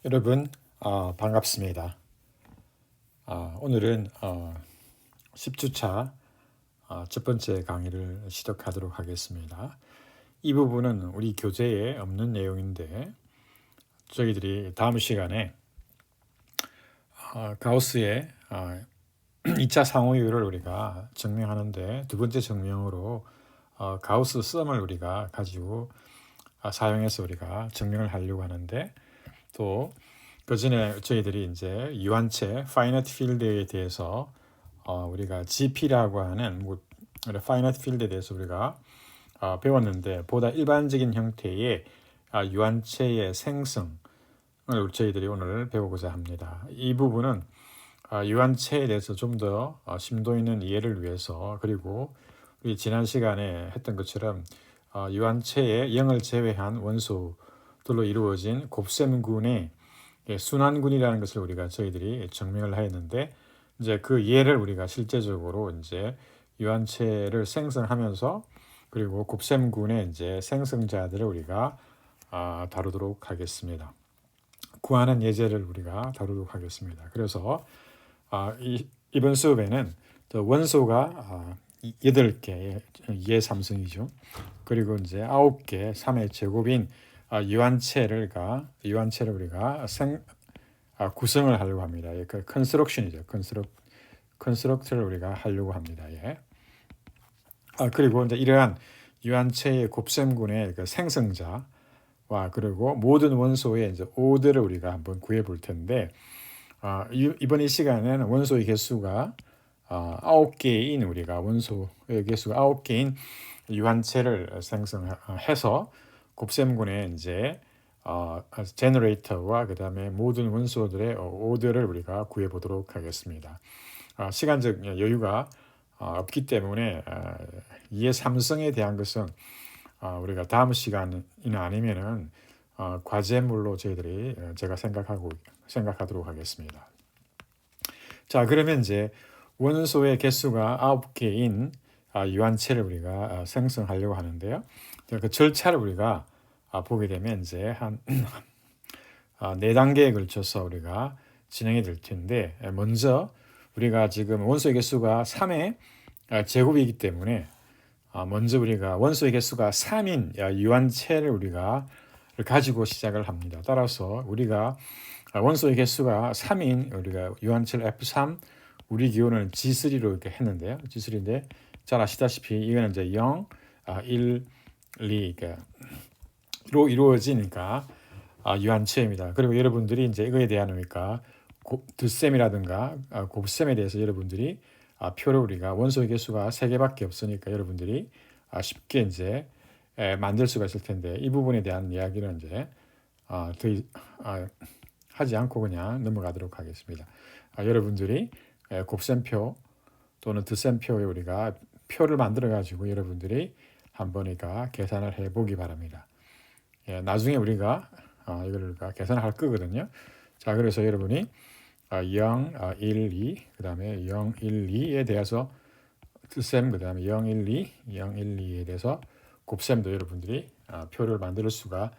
여러분 반갑습니다. 오늘은 10주차 첫 번째 강의를 시작하도록 하겠습니다. 이 부분은 우리 교재에 없는 내용인데 저희들이 다음 시간에 가우스의 2차 상호율을 우리가 증명하는데 두 번째 증명으로 가우스 썸을 우리가 가지고 사용해서 우리가 증명을 하려고 하는데 또 그 전에 저희들이 이제 유한체 finite field에 대해서 우리가 GP라고 하는 finite field에 대해서 우리가 배웠는데 보다 일반적인 형태의 유한체의 생성을 저희들이 오늘 배우고자 합니다. 이 부분은 유한체에 대해서 좀 더 심도 있는 이해를 위해서 그리고 우리 지난 시간에 했던 것처럼 유한체의 0을 제외한 원소들로 이루어진 곱셈군의 순환군이라는 것을 우리가 저희들이 증명을 하였는데 이제 그 예를 우리가 실제적으로 이제 유한체를 생성하면서 그리고 곱셈군의 이제 생성자들을 우리가 다루도록 하겠습니다. 구하는 예제를 우리가 다루도록 하겠습니다. 그래서 이번 수업에는 원소가 8개 예삼성이죠. 그리고 이제 9개 3의 제곱인 유한체를 우리가 구성을 하려고 합니다. 그 컨스트럭션이죠. 컨스트럭트를 우리가 하려고 합니다. 예. 그리고 이제 이러한 유한체의 곱셈군의 그 생성자와 그리고 모든 원소의 이제 오드를 우리가 한번 구해 볼 텐데 이번 이 시간에는 원소의 개수가 9개인 우리가 원소의 개수가 9개인 유한체를 생성해서 곱셈군의 이제 제너레이터와 그 다음에 모든 원소들의 오더를 우리가 구해 보도록 하겠습니다. 시간적 여유가 없기 때문에 이해 삼성에 대한 것은 우리가 다음 시간이나 아니면은 과제물로 제가 생각하도록 하겠습니다. 자, 그러면 이제 원소의 개수가 9개인 유한체를 우리가 생성하려고 하는데요. 그 절차를 우리가 보게 되면 이제 한 4단계에 걸쳐서 우리가 진행이 될 텐데 먼저 우리가 지금 원소의 개수가 3의 제곱이기 때문에 먼저 우리가 원소의 개수가 3인 유한체를 우리가 가지고 시작을 합니다. 따라서 우리가 원소의 개수가 3인 우리가 유한체를 F3 우리 기호는 G3로 이렇게 했는데요. G3인데 잘 아시다시피 이거는 이제 0, 1, 2로 이루어지니까 유한체입니다. 그리고 여러분들이 이제 이거에 대한 그러니까 드셈이라든가 곱셈에 대해서 여러분들이 표를 우리가 원소의 개수가 3개밖에 없으니까 여러분들이 쉽게 이제 만들 수가 있을 텐데 이 부분에 대한 이야기는 이제 하지 않고 그냥 넘어가도록 하겠습니다. 여러분들이 곱셈표 또는 드셈표에 우리가 표를 만들어 가지고 여러분들이 한번 계산을 해보기 바랍니다. 나중에 우리가 이걸 계산을 할 거거든요. 자, 그래서 여러분이 0, 1, 2, 그 다음에 0, 1, 2에 대해서 드셈, 그 다음에 0, 1, 2, 0, 1, 2에 대해서 곱셈도 여러분들이 표를 만들 수가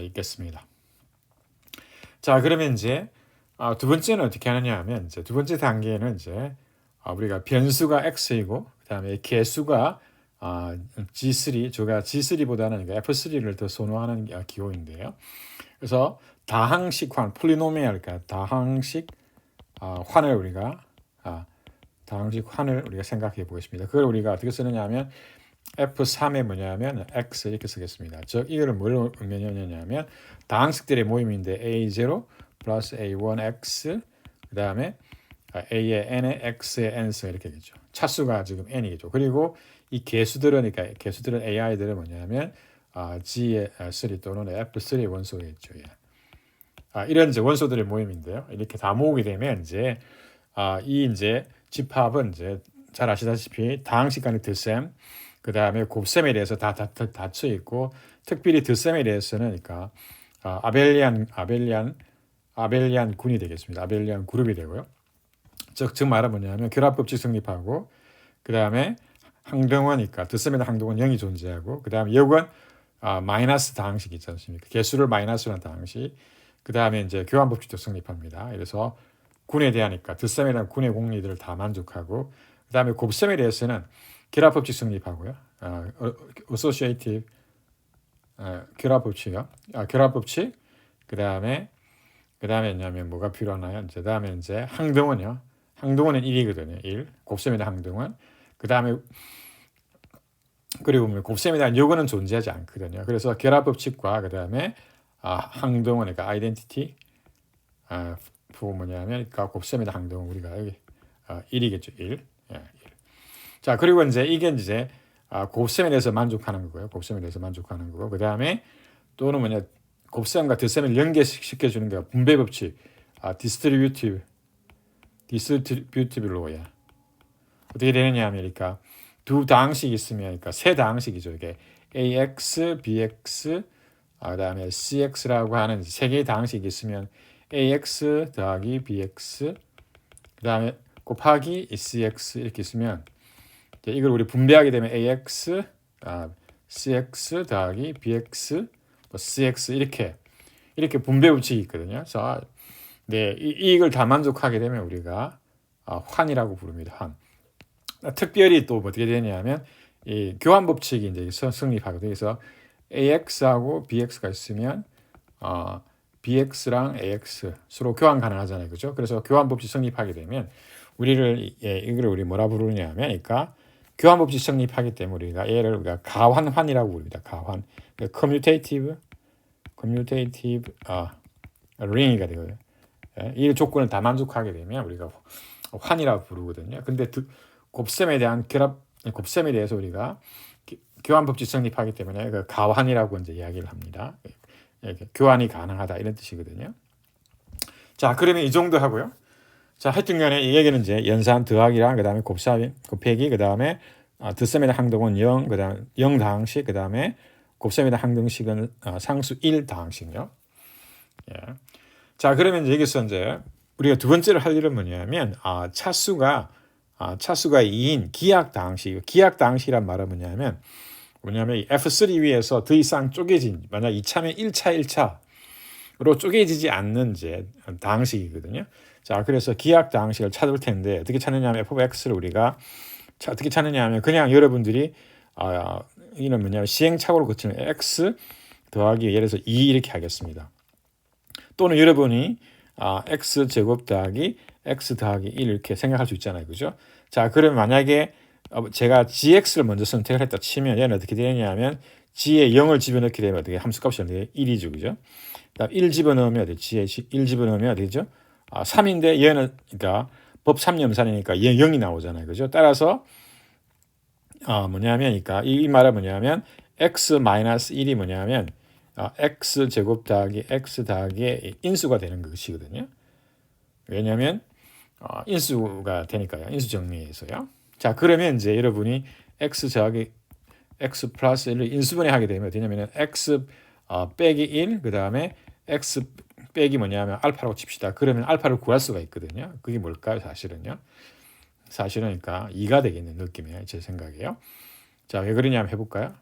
있겠습니다. 자, 그러면 이제 두 번째는 어떻게 하느냐 하면 이제 두 번째 단계는 이제 우리가 변수가 x이고 그 다음에 개수가 G3, 제가 G3보다는 F3를 더 선호하는 기호인데요. 그래서 다항식 환, 폴리노미얼, 그러니까 다항식 환을 우리가 생각해 보겠습니다. 그걸 우리가 어떻게 쓰느냐 하면 F3에 뭐냐면 X 이렇게 쓰겠습니다. 즉 이거를 뭘로 의미하냐면 다항식들의 모임인데 A0 플러스 A1X 그 다음에 A의 N에 X의 N승 이렇게 되죠. 차수가 지금 N이죠. 그리고 이 개수들은 AI들은 뭐냐면 G의 3 또는 F3 원소겠죠. 이런 이제 원소들의 모임인데요. 이렇게 다 모으게 되면 이제 이 이제 집합은 이제 잘 아시다시피 다항식 간의 드셈, 그 다음에 곱셈에 대해서 다 닫혀 있고 특별히 드셈에 대해서는 그러니까 아벨리안 군이 되겠습니다. 아벨리안 그룹이 되고요. 즉 말은 뭐냐면 결합법칙 성립하고 그 다음에 항등원이니까 드셈에는 항등원 0이 존재하고 그 다음에 역은 마이너스 다항식 있지 않습니까? 개수를 마이너스로 한 다항식 그 다음에 이제 교환법칙도 성립합니다. 그래서 군에 대하니까 드셈에 대한 군의 공리들을 다 만족하고 그 다음에 곱셈에 대해서는 결합법칙 성립하고요. associative 결합법칙이요. 결합법칙 그 다음에 뭐냐면 뭐가 필요하나요? 이제 다음에 이제 항등원이요. 항등원은 1이거든요. 1. 곱셈에 대한 항등원. 그 다음에 그리고 곱셈에 대한 요거는 존재하지 않거든요. 그래서 결합법칙과 그 다음에 항등원, 그러니까 아이덴티티 부 뭐냐면 곱셈에 대한 항등원 우리가 여기 1이겠죠. 1. 예, 1. 자 그리고 이제 이게 곱셈에 대해서 만족하는 거고요. 곱셈에 대해서 만족하는 거고 그 다음에 또는 뭐냐 곱셈과 덧셈을 연계시켜주는 게 분배법칙, 디스트리뷰티브 로야. 어떻게 되느냐 하면 두 다항식이 있으면 세 다항식이죠. 이게 ax, bx, 그다음에 cx라고 하는 세 개의 다항식이 있으면 ax 더하기 bx, 그다음에 곱하기 cx 이렇게 있으면 이걸 우리 분배하게 되면 ax, cx 더하기 bx, cx 이렇게 분배 법칙이 있거든요. 그래서 이걸 다 만족하게 되면 우리가 환이라고 부릅니다. 환. 특별히 또 어떻게 되냐면 이 교환 법칙이 이제 성립하거든요. 그래서 AX하고 BX가 있으면 BX랑 AX 서로 교환 가능하잖아요, 그죠? 그래서 교환 법칙 성립하게 되면 이걸 우리 뭐라 부르냐면, 교환 법칙 성립하기 때문에 우리가 가환이라고 부릅니다. 가환, 커뮤테이티브 링이가 되거든요. 이 조건을 다 만족하게 되면 우리가 환이라고 부르거든요. 근데 곱셈에 대해서 우리가 교환 법칙 성립하기 때문에 가환이라고 이제 이야기를 합니다. 교환이 가능하다 이런 뜻이거든요. 자, 그러면 이 정도 하고요. 자, 하여튼간에 이 얘기는 이제 연산 더하기랑 그다음에 곱하기 그다음에 덧셈에 대한 항등은 0, 그다음에 0 다항식, 그다음에 곱셈에 대한 항등식은 상수 1 다항식이요. 예. 자, 그러면 여기서 이제 우리가 두 번째로 할 일은 뭐냐면 차수가 2인 기약 다항식. 기약 다항식이란 말은 뭐냐면 F3 위에서 더 이상 쪼개진, 만약 2차면 1차로 쪼개지지 않는 이제 다항식이거든요. 자, 그래서 기약 다항식을 찾을 텐데 어떻게 찾느냐 하면 fx를 우리가 어떻게 찾느냐 하면 그냥 여러분들이 이는 시행착오를 거치는 x 더하기 예를 들어서 2 이렇게 하겠습니다. 또는 여러분이 x 제곱 더하기 x 더하기 1 이렇게 생각할 수 있잖아요, 그죠? 자, 그럼 만약에 제가 gx를 먼저 선택을 했다 치면 얘는 어떻게 되느냐 하면 g에 0을 집어넣게 되면 어떻게 함수값이 1이죠, 그죠? 그다음 1 집어넣으면 g에 1 집어넣으면 되죠? 3인데 얘는 법 3염산이니까 얘 0이 나오잖아요, 그죠? 따라서 이 말은 뭐냐면 x-1이 뭐냐면 x 제곱 더하기 x 더하기 인수가 되는 것이거든요. 왜냐하면 인수가 되니까요. 인수 정리에서요. 자, 그러면 이제 여러분이 x 더하기 x 플러스 1을 인수분해 하게 되면 되냐면 x 빼기 1, 그 다음에 x 빼기 알파라고 칩시다. 그러면 알파를 구할 수가 있거든요. 그게 뭘까요? 사실은 2가 되겠는 느낌이에요. 제 생각이에요. 자, 왜 그러냐면 해볼까요?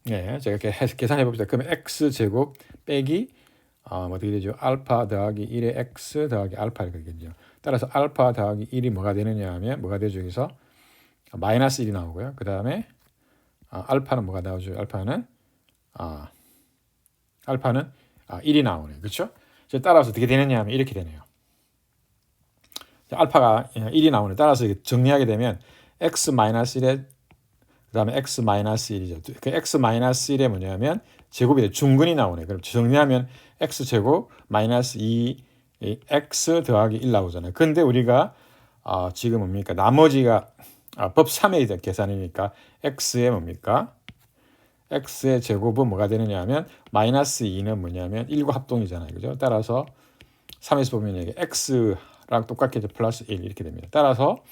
네, 제가 이렇게 계산해 봅시다. 그러면 x 제곱 빼기 어떻게 되죠? 알파 더하기 1의 x 더하기 알파가 되겠죠. 따라서 알파 더하기 1이 뭐가 되느냐 하면 뭐가 되죠? 여기서 마이너스 1이 나오고요. 그 다음에 알파는 뭐가 나오죠? 알파는 1이 나오네요. 그렇죠? 따라서 어떻게 되느냐 하면 이렇게 되네요. 알파가 1이 나오네. 따라서 정리하게 되면 x-1에 그 다음에 x-1이죠. 그 x-1에 뭐냐면 제곱이 돼. 중근이 나오네. 그럼 정리하면 x제곱 마이너스 2 x 더하기 1 나오잖아요. 근데 우리가 지금 뭡니까? 나머지가 법 3의 계산이니까 x의 x의 제곱은 뭐가 되느냐 하면 마이너스 2는 뭐냐면 1과 합동이잖아요. 그죠? 따라서 3에서 보면 이게 x랑 똑같게 플러스 1 이렇게 됩니다. 따라서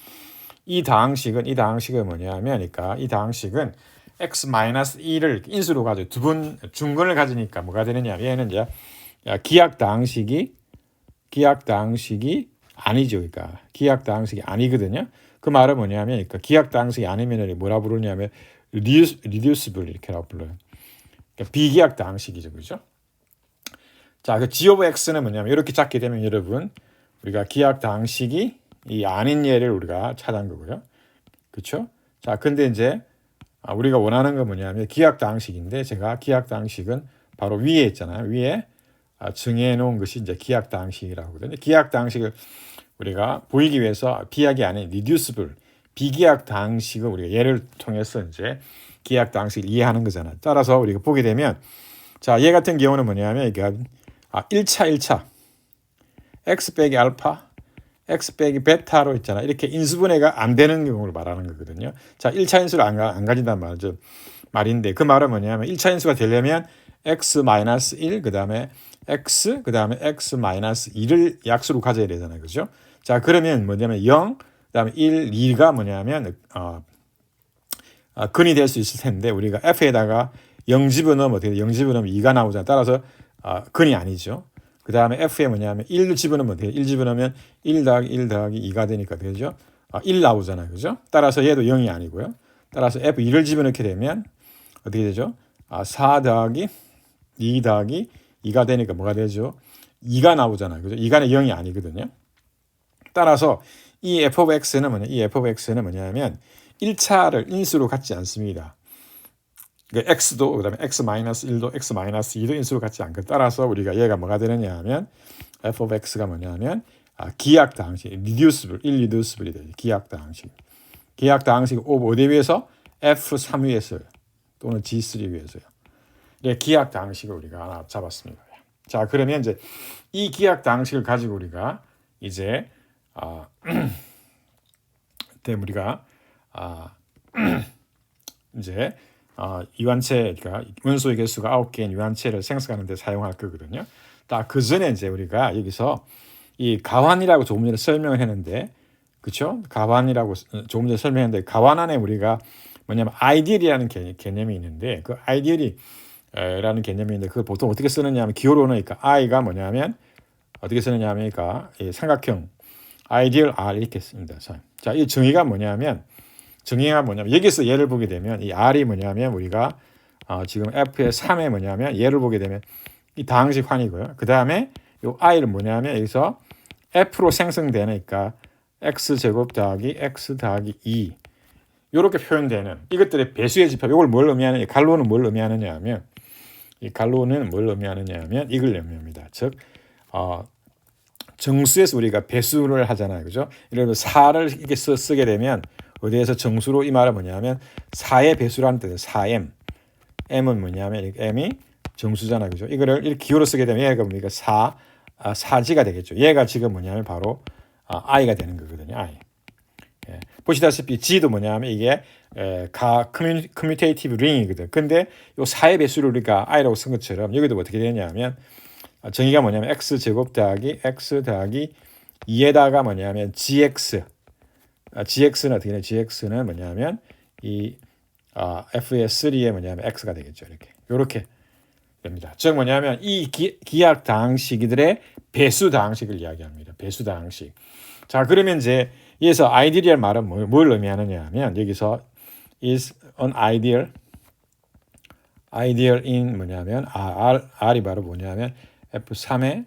이 다항식은 뭐냐면 이 다항식은 x-1을 인수로 가지고 두 번 중근을 가지니까 뭐가 되느냐? 얘는 이제 기약 다항식이 아니죠. 기약 다항식이 아니거든요. 그 말은 뭐냐면 기약 다항식이 아니면 뭐라 부르냐면 reducible 이렇게라고 불러요. 그러니까 비기약 다항식이죠, 그죠? 자, 그 g of x는 뭐냐면 이렇게 잡게 되면 여러분 우리가 기약 다항식이 이 아닌 예를 우리가 찾은 거고요, 그렇죠? 자, 근데 이제 우리가 원하는 건 뭐냐면 기약 다항식인데 제가 기약 다항식은 바로 위에 있잖아요. 위에 정해 놓은 것이 이제 기약 다항식이라고 하거든요. 기약 다항식을 우리가 보이기 위해서 비약이 아닌 reducible 비기약 다항식을 우리가 예를 통해서 이제 기약 다항식을 이해하는 거잖아요. 따라서 우리가 보게 되면 자, 얘 같은 경우는 뭐냐면 이게 1차 x 빼기 알파 x 빼기 베타로 있잖아. 이렇게 인수분해가 안 되는 경우를 말하는 거거든요. 자, 1차 인수를 안 가진단 말인데 그 말은 뭐냐면 1차 인수가 되려면 x-1 그다음에 x 그다음에 x-2를 약수로 가져야 되잖아요. 그죠? 자, 그러면 뭐냐면 0 그다음에 1, 2가 뭐냐면 근이 될 수 있을 텐데 우리가 f에다가 0 집어넣으면 어떻게 돼? 0 집어넣으면 2가 나오잖아. 따라서 근이 아니죠. 그 다음에 f에 뭐냐면 1 집어넣으면 어떻게 돼? 1 집어넣으면 1 더하기 1 더하기 2가 되니까 되죠. 1 나오잖아요. 그죠? 따라서 얘도 0이 아니고요. 따라서 f2를 집어넣게 되면 어떻게 되죠? 4 더하기 2 더하기 2가 되니까 뭐가 되죠? 2가 나오잖아요. 그죠? 2가 0이 아니거든요. 따라서 이 f of x는 뭐냐면 1차를 인수로 갖지 않습니다. 그러니까 x도 그다음에 x-1도 x-2도 인수로 갖지 않고 따라서 우리가 얘가 뭐가 되느냐 하면 f of x가 뭐냐면 기약 다항식 irreducible이 돼요. 기약 다항식. 기약 다항식 어디 위해서 f3 위에서요. 또는 g3 위에서요. 네, 기약 다항식을 우리가 하나 잡았습니다. 자, 그러면 이제 이 기약 다항식을 가지고 우리가 이제 우리가 이제 이완체, 그러니까 원소의 개수가 9개인 이완체를 생성하는 데 사용할 거거든요. 그 전에 이제 우리가 여기서 이 가환이라고 조금 전에 설명을 했는데, 그렇죠? 가환이라고 조금 전에 설명했는데 가환 안에 우리가 뭐냐면 아이디얼이라는 개념이 있는데 그 아이디얼이라는 개념이 있는데 그걸 보통 어떻게 쓰느냐 하면 기호로 넣으니까 i가 뭐냐면 어떻게 쓰느냐 하면 삼각형 아이디얼 R 이렇게 씁니다. 자, 이 정의가 뭐냐면 여기서 예를 보게 되면 이 R이 뭐냐면 우리가 지금 F의 3에 뭐냐면 예를 보게 되면 이 다항식 환이고요. 그 다음에 이 I를 뭐냐면 여기서 F로 생성되니까 X제곱 더하기 X 더하기 2 이렇게 표현되는 이것들의 배수의 집합. 이걸 뭘 의미하느냐? 갈로는 뭘 의미하느냐 하면 이 갈로는 뭘 의미하느냐 하면 이걸 의미합니다. 즉 정수에서 우리가 배수를 하잖아요. 그죠? 예를 들어 4를 이렇게 쓰게 되면 어디에서 정수로 이 말은 뭐냐면 4의 배수라는 뜻이에요. 4m. m은 뭐냐면 m이 정수잖아요. 그죠? 이거를 이렇게 기호로 쓰게 되면 얘가 뭡니까? 4지가 되겠죠. 얘가 지금 뭐냐면 바로 i가 되는 거거든요. i. 예. 보시다시피 g도 뭐냐면 이게 커뮤테이티브 링이거든. 근데 요 4의 배수를 우리가 i라고 쓴 것처럼 여기도 어떻게 되냐면 정의가 뭐냐면 x제곱 더하기 x 더하기 2에다가 뭐냐면 gx는 어떻게 되냐? gx는 뭐냐면 이 f의 3에 뭐냐면 x가 되겠죠. 이렇게 됩니다. 즉 뭐냐면 이 기약 다항식들의 배수 다항식을 이야기합니다. 배수 다항식. 자, 그러면 이제 여기서 아이디얼 말은 뭘 의미하느냐 하면 여기서 is an ideal in 뭐냐면 R이 바로 뭐냐면 F3의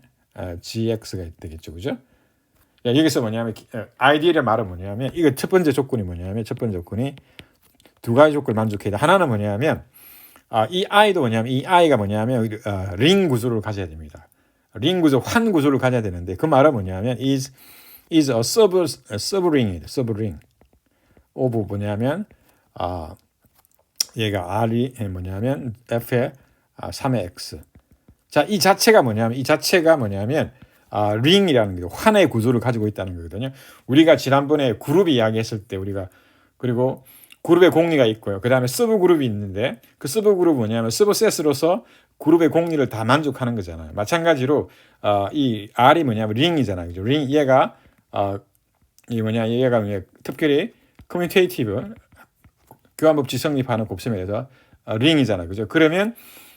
GX가 되겠죠. 그죠? 여기서 뭐냐면 아이디얼의 말은 뭐냐면 이거 첫 번째 조건이 뭐냐면 첫 번째 조건이 두 가지 조건을 만족해야 돼. 하나는 뭐냐면 이 i도 뭐냐면 이 i가 뭐냐면 링 구조를 가져야 됩니다. 링 구조, 환 구조를 가져야 되는데 그 말은 뭐냐면 is a subring. of 뭐냐면 얘가 R이 뭐냐면 F의 3의 X. 자, 이 자체가 뭐냐면 링이라는 게 환의 구조를 가지고 있다는 거거든요. 우리가 지난번에 그룹 이야기했을 때 우리가 그리고 그룹의 공리가 있고요. 그 다음에 서브 그룹이 있는데 그 서브 그룹은 뭐냐면 서브셋으로서 그룹의 공리를 다 만족하는 거잖아요. 마찬가지로 이 R이 뭐냐면 링이잖아요. 그죠? 링 얘가 얘가 특별히 커뮤테이티브 교환법칙 성립하는 곱셈에 대해서 링이잖아요. 그죠? 그러면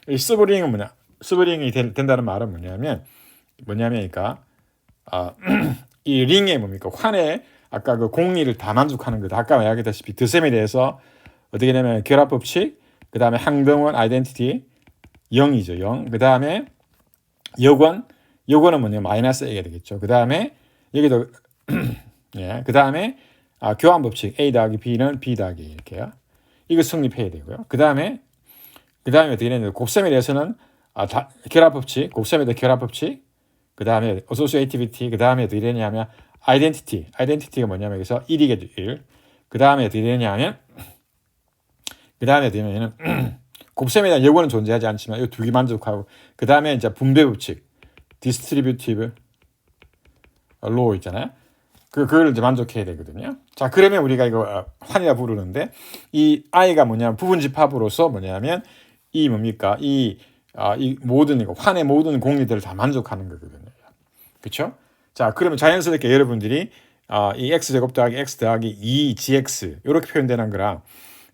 이 서브링은 서브링이 된다는 말은 뭐냐면 그러니까 이 링의 뭡니까? 환의 아까 그 공리를 다 만족하는 거다. 아까 이야기했다시피 드셈에 대해서 어떻게 되냐면 결합법칙, 그 다음에 항등원 아이덴티티, 0이죠. 0. 그 다음에 여권, 요거는 뭐냐 마이너스 A가 되겠죠. 그 다음에 여기도 예, 그 다음에 교환 법칙 A 더하기 B는 B 더하기 A 이렇게요. 이거 성립해야 되고요. 그 다음에 어떻게 되냐면 곱셈에 대해서는 결합 법칙, 곱셈에 대해 결합 법칙. 그 다음에 associativity. 그 다음에 어떻게 되냐면 identity가 뭐냐면 여기서 1이겠죠. 1. 그 다음에 어떻게 되냐면 곱셈에 대한 여부는 존재하지 않지만 이 두 개 만족하고 그 다음에 이제 분배 법칙 distributive law 있잖아요. 그걸 이제 만족해야 되거든요. 자, 그러면 우리가 이거 환이라 부르는데 이 i가 뭐냐면 부분집합으로서 뭐냐면 이 뭡니까? 이 모든 환의 모든 공리들을 다 만족하는 거거든요. 그렇죠? 자, 그러면 자연스럽게 여러분들이 이 x제곱 더하기 x 더하기 2gx 이렇게 표현되는 거랑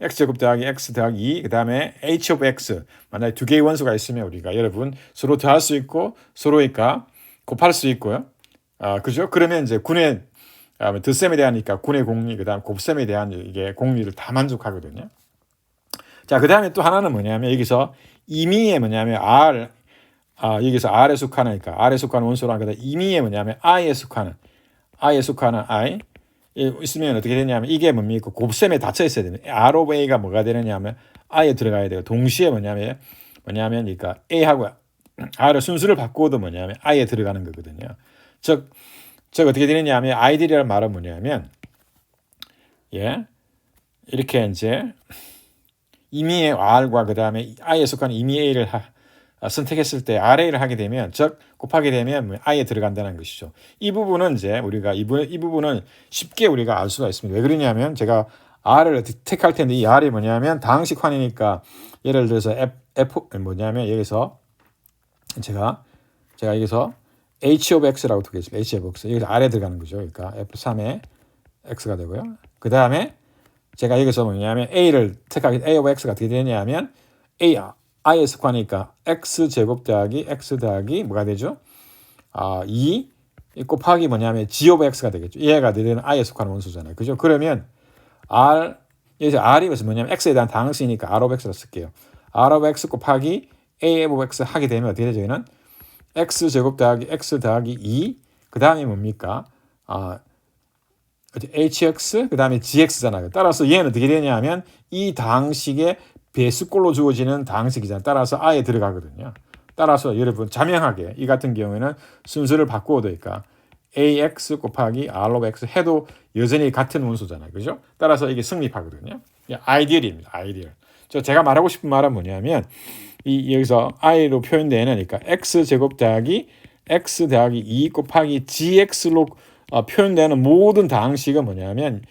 x제곱 더하기 x 더하기 2 그다음에 h of x 만약에 두 개의 원소가 있으면 우리가 여러분 서로 더할 수 있고 서로니까 곱할 수 있고요. 그죠? 그러면 이제 군의 덧셈에 대하니까 군의 공리 그다음 곱셈에 대한 이게 공리를 다 만족하거든요. 자, 그다음에 또 하나는 뭐냐면 여기서 임의에 뭐냐면 r 여기서 r에 속하니까 r에 속하는 원소랑 그다음 임의에 뭐냐면 i에 속하는 i 있으면 어떻게 되냐면 이게 뭡니까? 곱셈에 닫혀 있어야 됩니다. r of a가 뭐가 되느냐면 i에 들어가야 돼요. 동시에 뭐냐면 그러니까 a하고 r의 순수를 바꾸어도 뭐냐면 i에 들어가는 거거든요. 즉 어떻게 되느냐면 아이들이라는 말은 뭐냐면 이렇게 이제 임의의 r과 그다음에 i에 속하는 임의 a를 선택했을 때 RA를 하게 되면 즉 곱하게 되면 i에 들어간다는 것이죠. 이 부분은 이제 우리가 이 부분은 쉽게 우리가 알 수가 있습니다. 왜 그러냐면 제가 R을 택할 텐데 이 R이 뭐냐면 다항식환이니까 예를 들어서 F 뭐냐면 여기서 제가 여기서 H of X라고 두겠습니다. H of X 여기서 R에 들어가는 거죠. 그러니까 F3에 X가 되고요. 그 다음에 제가 여기서 뭐냐면 A를 택하게 A of X가 어떻게 되냐면 i에 속하니까 x제곱 더하기 x 더하기 뭐가 되죠? 2 곱하기 뭐냐면 g of x가 되겠죠. 얘가 되는 i에 속하는 원소잖아요. 그죠? 그러면 여기서 r이 뭐냐면 x에 대한 다항식이니까 r of x로 쓸게요. r of x 곱하기 a of x 하게 되면 어떻게 되죠? 얘는 x제곱 더하기 x 더하기 2 그 다음에 뭡니까? hx 그 다음에 gx잖아요. 따라서 얘는 어떻게 되냐면 이 다항식의 배수꼴로 주어지는 다항식이잖아요. 따라서 i에 들어가거든요. 따라서 여러분 자명하게 이 같은 경우에는 순서를 바꾸어도 되니까 ax 곱하기 r of x 해도 여전히 같은 원소잖아요. 그죠? 따라서 이게 성립하거든요. 아이디얼입니다. 아이디얼. 제가 말하고 싶은 말은 뭐냐면 여기서 i로 표현되는 그러니까 x제곱 더하기 x 더하기 2 곱하기 gx로 표현되는 모든 다항식은 뭐냐면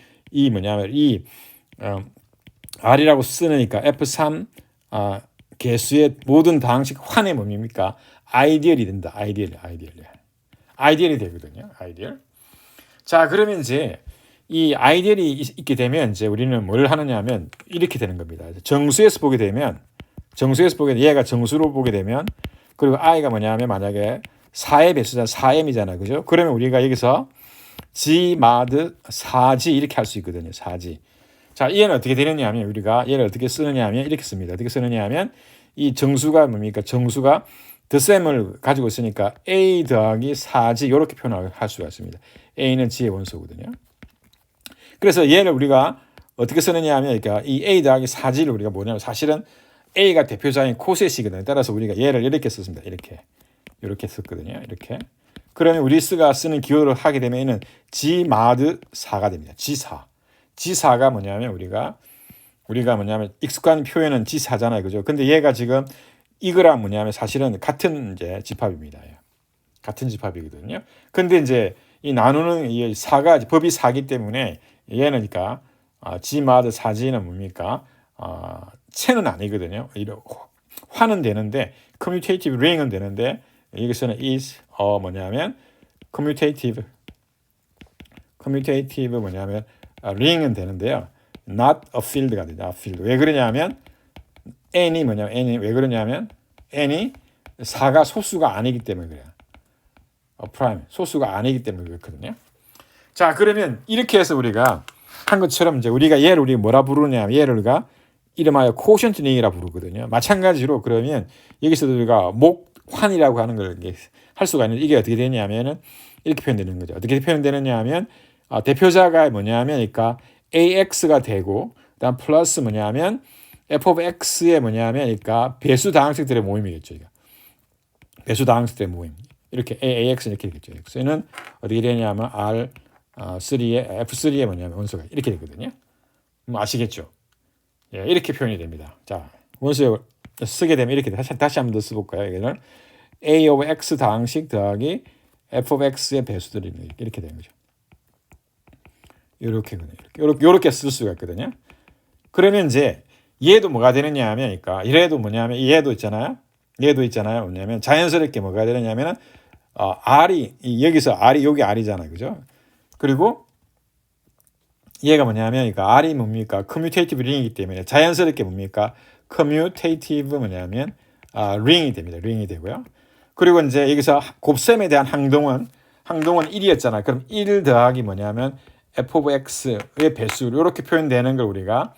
R이라고 쓰니까 F3 개수의 모든 다항식 환의 뭡니까? 아이디얼이 된다. 아이디얼이 되거든요. 아이디얼. 자, 그러면 이제 이 아이디얼이 있게 되면 이제 우리는 뭘 하느냐면 이렇게 되는 겁니다. 정수에서 보게 되면 얘가 정수로 보게 되면 그리고 i가 뭐냐면 만약에 4의 배수잖아. 4m이잖아. 그죠? 그러면 우리가 여기서 g mod 4g 이렇게 할 수 있거든요. 4g. 자, 얘는 어떻게 되느냐면 우리가 얘를 어떻게 쓰느냐면 이렇게 씁니다. 어떻게 쓰느냐면 이 정수가 뭡니까? 정수가 덧셈을 가지고 있으니까 a 더하기 4g 이렇게 표현할 수가 있습니다. a는 g의 원소거든요. 그래서 얘를 우리가 어떻게 쓰느냐면 그러니까 이 a 더하기 4g를 우리가 뭐냐면 사실은 a가 대표자인 코셋이거든요. 따라서 우리가 얘를 이렇게 썼습니다. 이렇게 썼거든요. 이렇게. 그러면 우리가 쓰는 기호를 하게 되면 얘는 g mod 4가 됩니다. G4가 뭐냐면 우리가 뭐냐면 익숙한 표현은 G4잖아요. 그죠? 근데 얘가 지금 이거랑 뭐냐면 사실은 같은 이제 집합입니다. 같은 집합이거든요. 근데 이제 이 나누는 이 4가 법이 4기 때문에 얘는 그러니까 G mod 4G는 뭡니까? 체는 아니거든요. 화는 되는데 commutative ring은 되는데 여기서는 is 뭐냐면 commutative 뭐냐면 ring은 되는데요. not a field가 되죠. a field. 왜 그러냐면 n이 왜 그러냐면 n이 4가 소수가 아니기 때문에 그래요. prime 소수가 아니기 때문에 그렇거든요. 자, 그러면 이렇게 해서 우리가 한 것처럼 이제 우리가 얘를 뭐라 부르냐면 얘를 우리가 이름하여 quotient ring이라 부르거든요. 마찬가지로 그러면 여기서도 우리가 목환이라고 하는 걸 할 수가 있는데 이게 어떻게 되냐면은 이렇게 표현되는 거죠. 어떻게 표현되느냐 하면 대표자가 뭐냐면 그러니까 AX가 되고 그다음 플러스 뭐냐면 f of x의 뭐냐면 그러니까 배수 다항식들의 모임이겠죠. 이거. 배수 다항식들의 모임. 이렇게 AX 이렇게 되겠죠. x는 어떻게 되냐면 R3의 F3의 뭐냐면 원소가 이렇게 되거든요. 아시겠죠? 예, 이렇게 표현이 됩니다. 자, 원수 쓰게 되면 이렇게 다시 한 번 더 써볼까요? 이거는 A of X 다항식 더하기 F of X의 배수들이 이렇게 되는 거죠. 이렇게 쓸 수가 있거든요. 그러면 이제 얘도 뭐가 되느냐 하면, 그러니까 얘도 뭐냐면 얘도 있잖아요. 뭐냐면 자연스럽게 뭐가 되느냐면은 R이 여기서 R이 여기 R이잖아요, 그죠? 그리고 얘가 뭐냐면, 그러니까 R이 뭡니까? 커뮤테이티브 링이기 때문에 자연스럽게 뭡니까? 커뮤테이티브 뭐냐면 링이 됩니다. 링이 되고요. 그리고 이제 여기서 곱셈에 대한 항동은 1이었잖아요. 그럼 1 더하기 뭐냐면 f of x의 배수 이렇게 표현되는 걸 우리가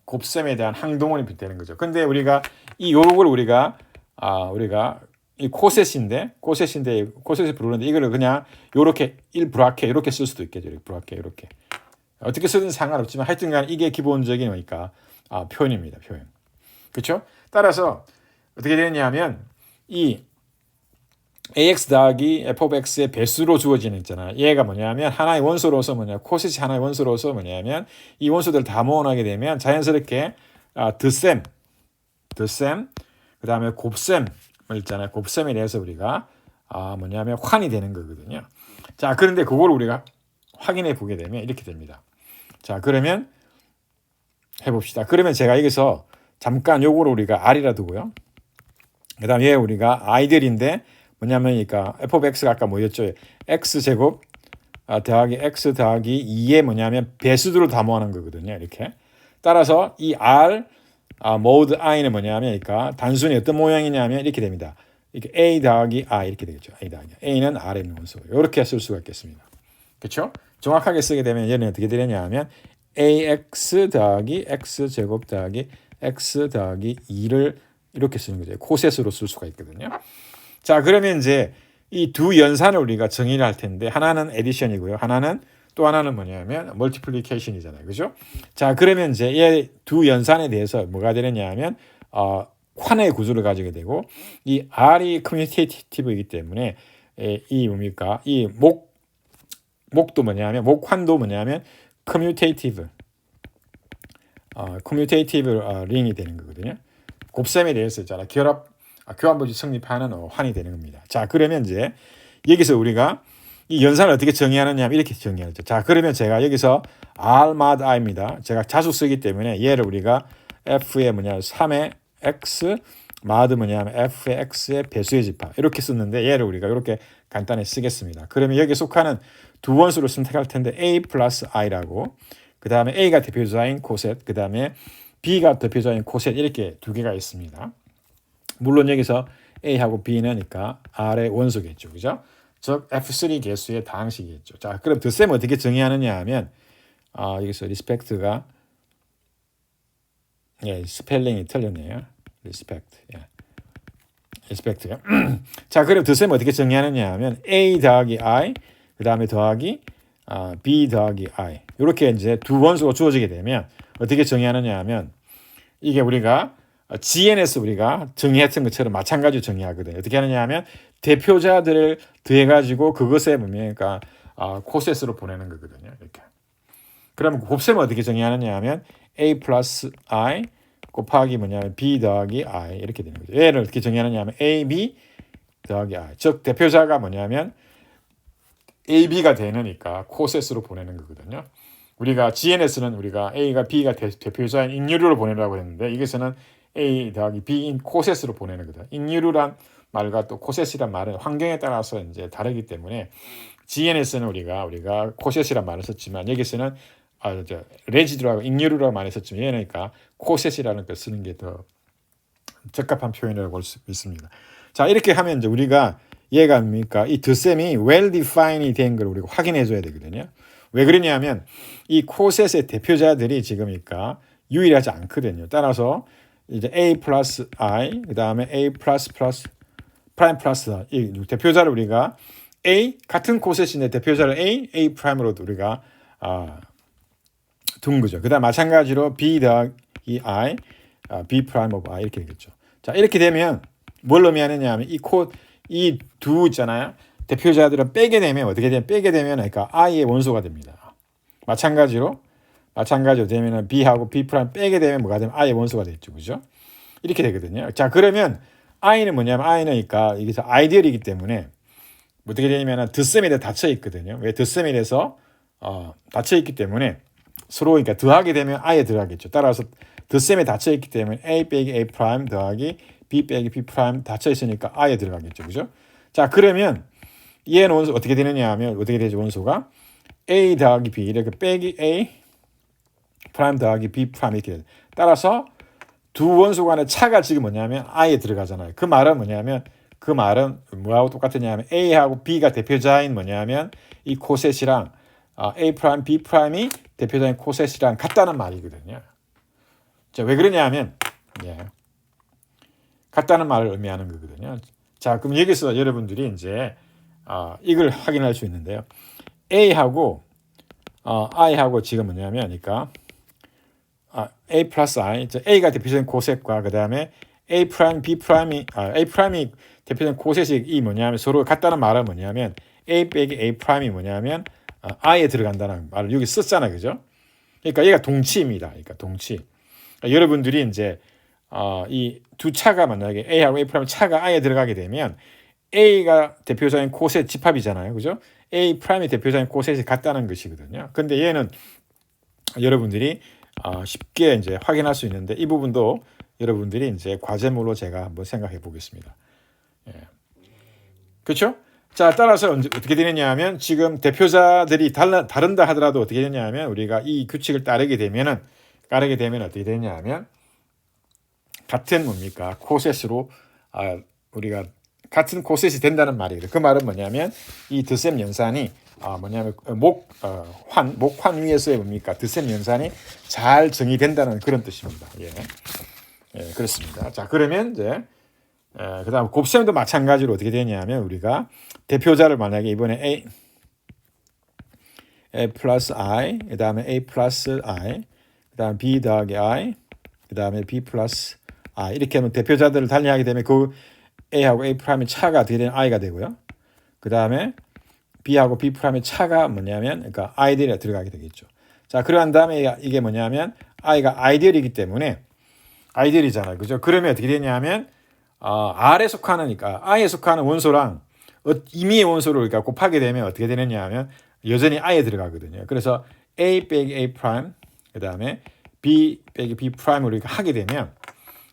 곱셈에 대한 항동원이 되는 거죠. 근데 우리가 이 요걸 우리가 이 코셋인데 코셋을 부르는데 이거를 그냥 요렇게 1 브라켓 이렇게 쓸 수도 있겠죠. 이렇게 브라켓 이렇게. 어떻게 쓰든 상관없지만 하여튼간 이게 기본적인 거니까 표현입니다. 표현. 그렇죠? 따라서 어떻게 되느냐면 이 ax 더하기 f of x의 배수로 주어지는 있잖아요. 얘가 뭐냐면 하나의 원소로서 코셋이 하나의 원소로서 뭐냐면 이 원소들 다 모아나게 되면 자연스럽게 드셈 그다음에 곱셈을 있잖아요. 곱셈에 대해서 우리가 뭐냐면 환이 되는 거거든요. 자, 그런데 그걸 우리가 확인해 보게 되면 이렇게 됩니다. 자, 그러면 해봅시다. 그러면 제가 여기서 잠깐 요거를 우리가 R이라 두고요. 그 다음에 얘 우리가 I들인데 뭐냐면 그러니까 f of x가 아까 뭐였죠? x제곱 더하기 x 더하기 2의 뭐냐면 배수들을 다 모아놓은 거거든요. 이렇게. 따라서 이 R 모드 I는 뭐냐면 그러니까 단순히 어떤 모양이냐면 이렇게 됩니다. 이렇게 A 더하기 I 이렇게 되겠죠. A 더하기 A는 R에 있는 원소. 이렇게 쓸 수가 있겠습니다. 그렇죠? 정확하게 쓰게 되면 얘는 어떻게 되느냐 하면 AX 더하기 X제곱 더하기 X 더하기 2를 이렇게 쓰는 거죠. 코셋으로 쓸 수가 있거든요. 자, 그러면 이제 이 두 연산을 우리가 정의를 할 텐데 하나는 에디션이고요. 또 하나는 뭐냐면 멀티플리케이션이잖아요. 그죠? 자, 그러면 이제 이 두 연산에 대해서 뭐가 되느냐 하면 환의 구조를 가지게 되고 이 R이 커뮤테이티브이기 때문에 이 뭡니까? 이 목도 뭐냐면 목환도 뭐냐면 커뮤테이티브 링이 되는 거거든요. 곱셈에 대해서 있잖아. 교환법이 성립하는 환이 되는 겁니다. 자, 그러면 이제 여기서 우리가 이 연산을 어떻게 정의하느냐 하면 이렇게 정의하죠. 자, 그러면 제가 여기서 R mod I입니다. 제가 자주 쓰기 때문에 얘를 우리가 F의 3의 X mod F의 X의 배수의 집합 이렇게 썼는데 얘를 우리가 이렇게 간단히 쓰겠습니다. 그러면 여기에 속하는 두 원수를 선택할 텐데 A 플러스 I라고 그 다음에 A가 대표자인 코셋 그 다음에 B가 대표자인 코셋 이렇게 두 개가 있습니다. 물론 여기서 A하고 B는 그러니까 R의 원소겠죠. 그죠? 즉 F3 개수의 다항식이겠죠. 자, 그럼 드셈 어떻게 정의하느냐 하면 여기서 리스펙트가 스펠링이 틀렸네요. 리스펙트요. 자, 그럼 드셈 어떻게 정의하느냐 하면 A 더하기 I 그 다음에 더하기 B 더하기 I 이렇게 이제 두 원소가 주어지게 되면 어떻게 정의하느냐 하면 이게 우리가 GN에서 우리가 정의했던 것처럼 마찬가지로 정의하거든요. 어떻게 하느냐 하면 대표자들을 더해가지고 그것에 그러니까 코셋으로 보내는 거거든요. 이렇게. 그러면 곱셈을 어떻게 정의하느냐 하면 A 플러스 I 곱하기 B 더하기 I 이렇게 되는 거죠. 얘를 어떻게 정의하느냐 하면 AB 더하기 I. 즉 대표자가 뭐냐면 AB가 되니까 코셋으로 보내는 거거든요. 우리가 GN에서는 우리가 A가 B가 대표자인 인유류를 보내라고 했는데 이것은 A 더하기 B인 코셋으로 보내는 거다. 인유류란 말과 또 코셋이란 말은 환경에 따라서 이제 다르기 때문에 GN에서는 우리가 코셋이란 말을 썼지만 여기서는 레지드라고 인유류라고 말을 썼지만 얘니까 코셋이라는 걸 쓰는 게 더 적합한 표현이라고 볼 수 있습니다. 자, 이렇게 하면 이제 우리가 얘가 뭡니까? 이 드셈이 well defined이 된 걸 우리가 확인해 줘야 되거든요. 왜 그러냐면 이 코셋의 대표자들이 지금 그러니까 유일하지 않거든요. 따라서 이제 a 플러스 i 그 다음에 a 플러스 프라임 플러스 이 대표자를 우리가 a 같은 코셋인데 대표자를 a 프라임으로도 우리가 둔 거죠. 그다음 마찬가지로 b 더하기 i b 프라임 오브 i 이렇게 되겠죠. 자 이렇게 되면 뭘 의미하느냐 하면 이 두 있잖아요. 대표자들은 빼게 되면 어떻게 되면 그러니까 i의 원소가 됩니다. 마찬가지로 되면은 b하고 b 프라임 빼게 되면 뭐가 되면 i의 원소가 되겠죠. 그죠? 이렇게 되거든요. 자 그러면 i는 뭐냐면 i는 그러니까 여기서 아이디얼이기 때문에 어떻게 되냐면 덧셈에 닫혀 있거든요. 왜 덧셈에서 닫혀 있기 때문에 서로 그러니까 더하게 되면 i에 들어가겠죠. 따라서 덧셈에 닫혀 있기 때문에 a 빼기 a 프라임 더하기 b 빼기 b 프라임 닫혀 있으니까 i에 들어가겠죠. 그죠? 자 그러면 얘는 원소 어떻게 되느냐 하면 어떻게 되죠? 원소가 a 더하기 b 이렇게 빼기 a 프라임 더하기 b 프라임 이렇게 돼요. 따라서 두 원소 간의 차가 지금 뭐냐면 i에 들어가잖아요. 그 말은 뭐냐면 그 말은 뭐하고 똑같으냐 하면 a하고 b가 대표자인 뭐냐면 이 코셋이랑 a 프라임 b 프라임이 대표자인 코셋이랑 같다는 말이거든요. 자, 왜 그러냐 하면 같다는 말을 의미하는 거거든요. 자, 그럼 여기서 여러분들이 이제 이걸 확인할 수 있는데요. a하고 i하고 지금 뭐냐면 그러니까 a 플러스 i, a가 대표적인 코셋과 그 다음에 a 프라임, b 프라임이 a 프라임이 대표적인 코셋이 이 뭐냐면 서로 같다는 말은 뭐냐면 a 빼기 a 프라임이 뭐냐면 i에 들어간다는 말을 여기 썼잖아요, 그죠? 그러니까 얘가 동치입니다. 그러니까 동치. 그러니까 여러분들이 이제 이 두 차가 만약에 a하고 a 프라임 차가 i에 들어가게 되면 a가 대표적인 코셋 집합이잖아요, 그죠? a 프라임이 대표적인 코셋이 같다는 것이거든요. 근데 얘는 여러분들이 쉽게 이제 확인할 수 있는데 이 부분도 여러분들이 이제 과제물로 제가 한번 생각해 보겠습니다. 그렇죠? 자, 따라서 어떻게 되느냐 하면 지금 대표자들이 다른다 하더라도 어떻게 되느냐 하면 우리가 이 규칙을 따르게 되면 어떻게 되느냐 하면 같은 뭡니까? 코셋으로 우리가 같은 코셋이 된다는 말이에요. 그 말은 뭐냐면 이 덧셈 연산이 뭐냐면 목환 위에서의 뭡니까? 덧셈 연산이 잘 정의된다는 그런 뜻입니다. 그렇습니다. 자, 그러면 이제 그다음 곱셈도 마찬가지로 어떻게 되냐면 우리가 대표자를 만약에 이번에 a 플러스 i, 그다음에 a 플러스 i, 그다음 b 더하기 i, 그다음에 b 플러스 i 이렇게 하면 대표자들을 달리하게 되면 그 a하고 a 프라임의 차가 어떻게 되는 i가 되고요. 그다음에 b하고 b 프라임의 차가 뭐냐면 그러니까 i들이 들어가게 되겠죠. 자, 그러한 다음에 이게 뭐냐면 i가 아이디얼이기 때문에 아이디얼이잖아요. 그죠? 그러면 어떻게 되냐면 R에 속하니까 I에 속하는 원소랑 임의의 원소를 그러니까 곱하게 되면 어떻게 되느냐 하면 여전히 I에 들어가거든요. 그래서 A 빼기 A 프라임 그다음에 B 빼기 B 프라임을 이렇게 하게 되면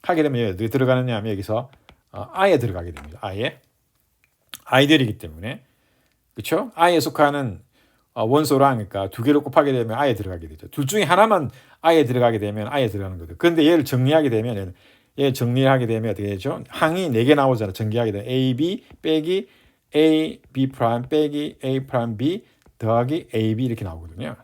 어떻게 들어가느냐 하면 여기서 I에 들어가게 됩니다. I에 아이디얼이기 때문에 그렇죠? I에 속하는 원소랑 그러니까 두 개를 곱하게 되면 I에 들어가게 되죠. 둘 중에 하나만 I에 들어가게 되면 I에 들어가는 거죠. 그런데 얘를 정리하게 되면 어떻게 되죠? 항이 4개 나오잖아요. 정리하게 되면 AB 빼기 A, B 프라임 빼기 A 프라임 B 더하기 AB 이렇게 나오거든요.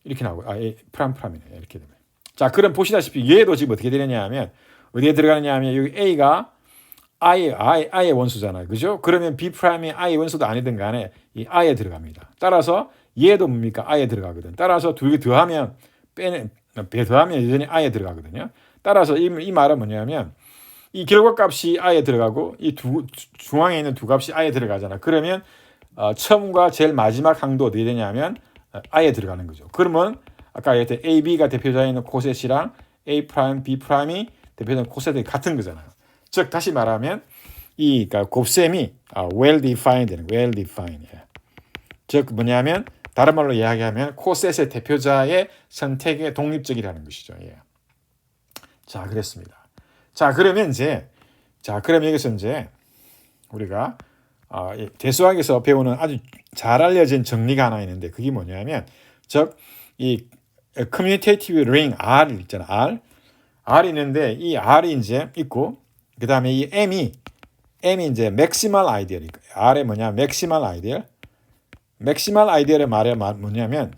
이렇게 나오고 A 프라임이네. 이렇게 되면. 자, 그럼 보시다시피 얘도 지금 어떻게 되느냐 하면 어디에 들어가느냐 하면 여기 A가 I의 원소잖아요. 그죠? 그러면 B 프라임이 I의 원소도 아니든 간에 이 I에 들어갑니다. 따라서 얘도 뭡니까? I에 들어가거든. 따라서 두 개 더하면 더하면 여전히 I에 들어가거든요. 따라서 이 말은 뭐냐면 이 결과값이 I에 들어가고 이 중앙에 있는 두 값이 I에 들어가잖아. 그러면 처음과 제일 마지막 항도 어떻게 되냐면 I에 들어가는 거죠. 그러면 아까 얘기했던 AB가 대표자에 있는 코셋이랑 A 프라임, B 프라임이 대표자인 코셋이 같은 거잖아요. 즉 다시 말하면 그러니까 곱셈이 well defined 되는 well defined. 즉 뭐냐면 다른 말로 이야기하면 코셋의 대표자의 선택에 독립적이라는 것이죠. 자, 그랬습니다. 자, 그러면 여기서 이제 우리가 대수학에서 배우는 아주 잘 알려진 정리가 하나 있는데 그게 뭐냐면 즉 이 커뮤니테이티브 링 R 있잖아. R이 있는데 이 R이 이제 있고 그다음에 이 M이 이제 맥시멀 아이디얼. R의 뭐냐? 맥시멀 아이디얼. 맥시멀 아이디얼의 말이 뭐냐면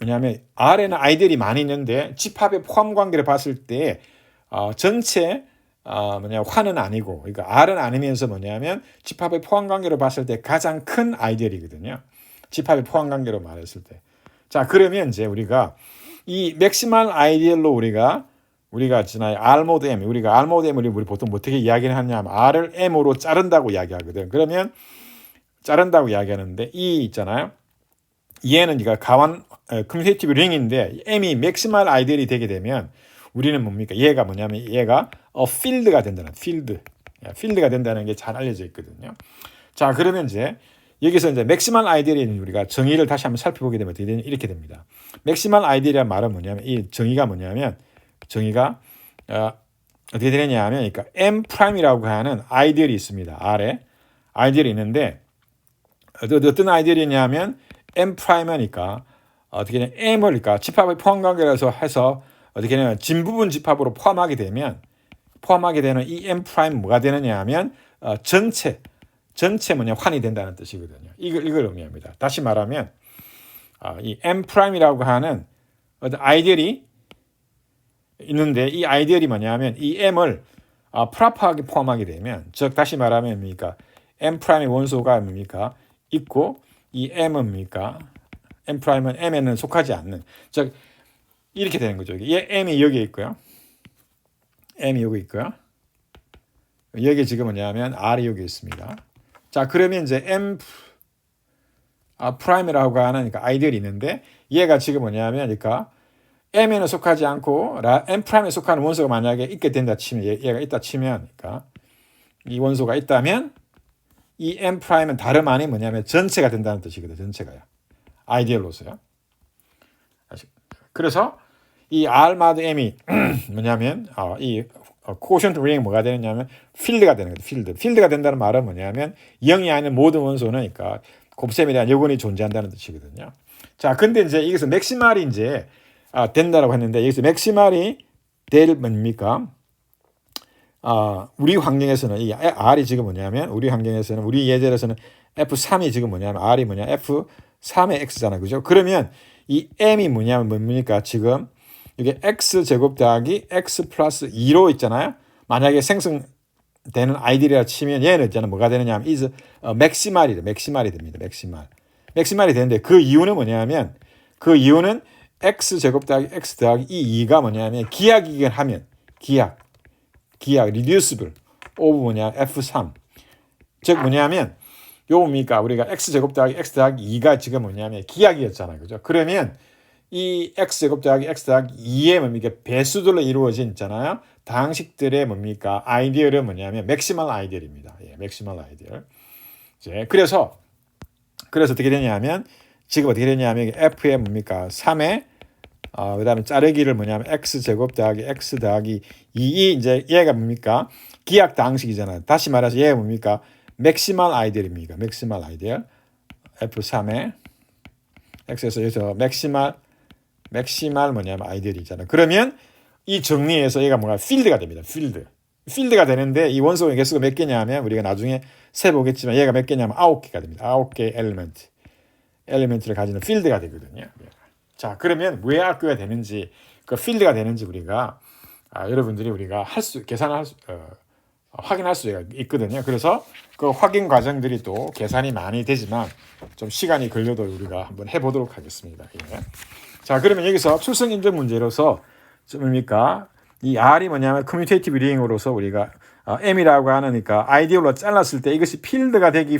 뭐냐면 R에는 아이들이 많이 있는데 집합의 포함 관계를 봤을 때 전체 환은 아니고, 그러니까 R은 아니면서 뭐냐면 집합의 포함 관계로 봤을 때 가장 큰 아이들이거든요. 집합의 포함 관계로 말했을 때. 자, 그러면 이제 우리가 이 맥시멀 아이디얼로 우리가 있잖아요. R 모드 M. 우리가 R 모드 M을 우리 보통 어떻게 이야기를 하냐면 R을 M으로 자른다고 이야기하거든. 그러면 자른다고 이야기하는데 이 있잖아요. 얘는 이가 가완 커뮤테이티브 링인데 M이 맥시멀 아이디얼이 되게 되면 우리는 뭡니까? 얘가 뭐냐면 얘가 필드가 된다는 필드가 된다는 게 잘 알려져 있거든요. 자, 그러면 이제 여기서 이제 맥시멀 아이디얼인 우리가 정의를 다시 한번 살펴보게 되면 이렇게 됩니다. 맥시멀 아이디얼이란 말은 뭐냐면 이 정의가 뭐냐면 정의가 어떻게 되느냐면 그러니까 M 프라임이라고 하는 아이디얼이 있습니다. R에 아이디얼이 있는데 어떤 아이디얼이냐면 M 프라임이니까 어떻게 되냐 M을 그러니까 집합의 포함 관계라서 해서 어떻게 되냐면 진 부분 집합으로 포함하게 되면 포함하게 되는 이 M 프라임 뭐가 되느냐 하면 전체 환이 된다는 뜻이거든요. 이걸 의미합니다. 다시 말하면 이 M 프라임이라고 하는 어떤 아이디얼이 있는데 이 아이디얼이 뭐냐면 이 M을 프라프하게 포함하게 되면 즉 다시 말하면 뭡니까? M 프라임의 원소가 뭡니까? 있고 이 M은 뭡니까? M 프라임은 M에는 속하지 않는 즉 이렇게 되는 거죠. M이 여기 있고요. M이 여기 있고요. 여기 지금 뭐냐면 R이 여기 있습니다. 자, 그러면 이제 M 프라임이라고 하는 그러니까 아이디얼이 있는데 얘가 지금 뭐냐면 그러니까 M에는 속하지 않고 M 프라임에 속하는 원소가 만약에 있게 된다 치면 얘가 있다 치면 그러니까 이 원소가 있다면 이 M 프라임은 다름 아닌 뭐냐면 전체가 된다는 뜻이거든요. 전체가요. 아이디얼로서요. 그래서 이 R 마드 M이 뭐냐면 이 코션트 링이 뭐가 되느냐면 필드가 되는 거죠. 필드가 된다는 말은 뭐냐면 0이 아닌 모든 원소는 그러니까 곱셈에 대한 여건이 존재한다는 뜻이거든요. 자, 근데 이제 여기서 맥시멀이 이제 된다라고 했는데 여기서 맥시멀이 될 뭡니까? 우리 환경에서는 이 R이 지금 뭐냐면 우리 환경에서는 우리 예제에서는 F3이 지금 뭐냐면 R이 뭐냐 F3의 X잖아요. 그죠? 그러면 이 M이 뭐냐면 뭡니까? 지금 이게 X 제곱 더하기 X 플러스 2로 있잖아요. 만약에 생성되는 아이디어라 치면 얘는 있잖아요. 뭐가 되느냐 하면 is 맥시멀이 됩니다. 맥시멀이 되는데 그 이유는 뭐냐면 그 이유는 X 제곱 더하기 X 더하기 이 2가 뭐냐면 기하기를 하면 기하 reducible over 뭐냐 F3 즉 뭐냐면 요 뭡니까 우리가 X 제곱 더하기 X 더하기 2가 지금 뭐냐면 기하기였잖아요. 그죠? 그러면 이 X 제곱 더하기 X 더하기 2의 뭡니까 배수들로 이루어진 있잖아요. 다항식들의 뭡니까 아이디어는 뭐냐면 맥시멀 아이디어입니다. 맥시멀 아이디어. 이제 그래서 어떻게 되냐면 지금 어떻게 되냐면 F의 뭡니까 3의 그다음에 자르기를 뭐냐면 X 제곱 더하기 X 더하기 2이 이제 얘가 뭡니까 기하 다항식이잖아요. 다시 말해서 얘가 뭡니까 맥시멀 아이디어입니다. 맥시멀 아이디어 F3의 X에서 여기서 맥시멀 뭐냐면 아이디어이잖아요. 그러면 이 정리에서 얘가 뭔가 필드가 됩니다. 필드가 되는데 이 원소의 개수가 몇 개냐면 우리가 나중에 세보겠지만 얘가 몇 개냐면 9개가 됩니다. 9개 엘리멘트를 가지는 필드가 되거든요. 자, 그러면 왜 학교가 되는지 그 필드가 되는지 우리가 여러분들이 우리가 계산을 확인할 수가 있거든요. 그래서 그 확인 과정들이 또 계산이 많이 되지만 좀 시간이 걸려도 우리가 한번 해보도록 하겠습니다. 자, 그러면 여기서 출석 인정 문제로서 뭡니까? 이 R이 뭐냐면 커뮤테이티브 링으로서 우리가 M이라고 하니까 아이디어로 잘랐을 때 이것이 필드가 되기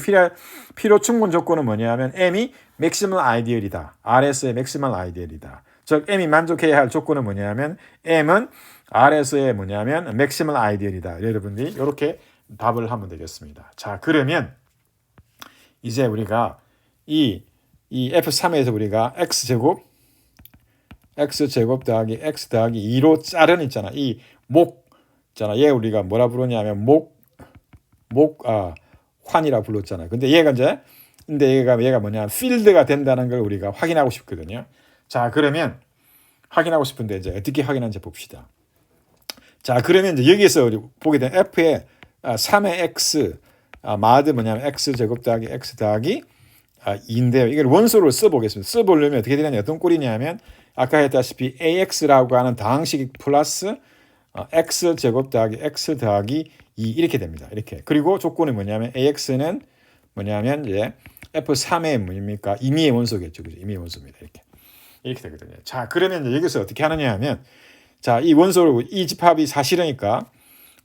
필요 충분 조건은 뭐냐면 M이 맥시멀 아이디얼이다. R에서의 맥시멀 아이디얼이다. 즉 M이 만족해야 할 조건은 뭐냐면 M은 R에서의 뭐냐면 맥시멀 아이디얼이다. 여러분들이 이렇게 답을 하면 되겠습니다. 자, 그러면 이제 우리가 이 F3에서 우리가 X제곱 더하기 X 더하기 2로 자른 있잖아. 이 목 있잖아. 얘 우리가 뭐라 부르냐면 환이라 불렀잖아. 근데 얘가 뭐냐 필드가 된다는 걸 우리가 확인하고 싶거든요. 자, 그러면 확인하고 싶은데 이제 어떻게 확인하는지 봅시다. 자, 그러면 이제 여기에서 우리 보게 된 F의 3의 X 마드 뭐냐면 X 제곱 더하기 X 더하기 2인데요. 이걸 원소로 써보겠습니다. 써보려면 어떻게 되느냐, 어떤 꼴이냐면 아까 했다시피 AX라고 하는 다항식 플러스 X 제곱 더하기 X 더하기 2 이렇게 됩니다. 이렇게. 그리고 조건이 뭐냐면 AX는 뭐냐면 이제 F3의 뭡니까? 임의의 원소겠죠. 그죠? 임의의 원소입니다. 이렇게 되거든요. 자, 그러면 여기서 어떻게 하느냐 하면 자, 이 원소로 이 집합이 사실이니까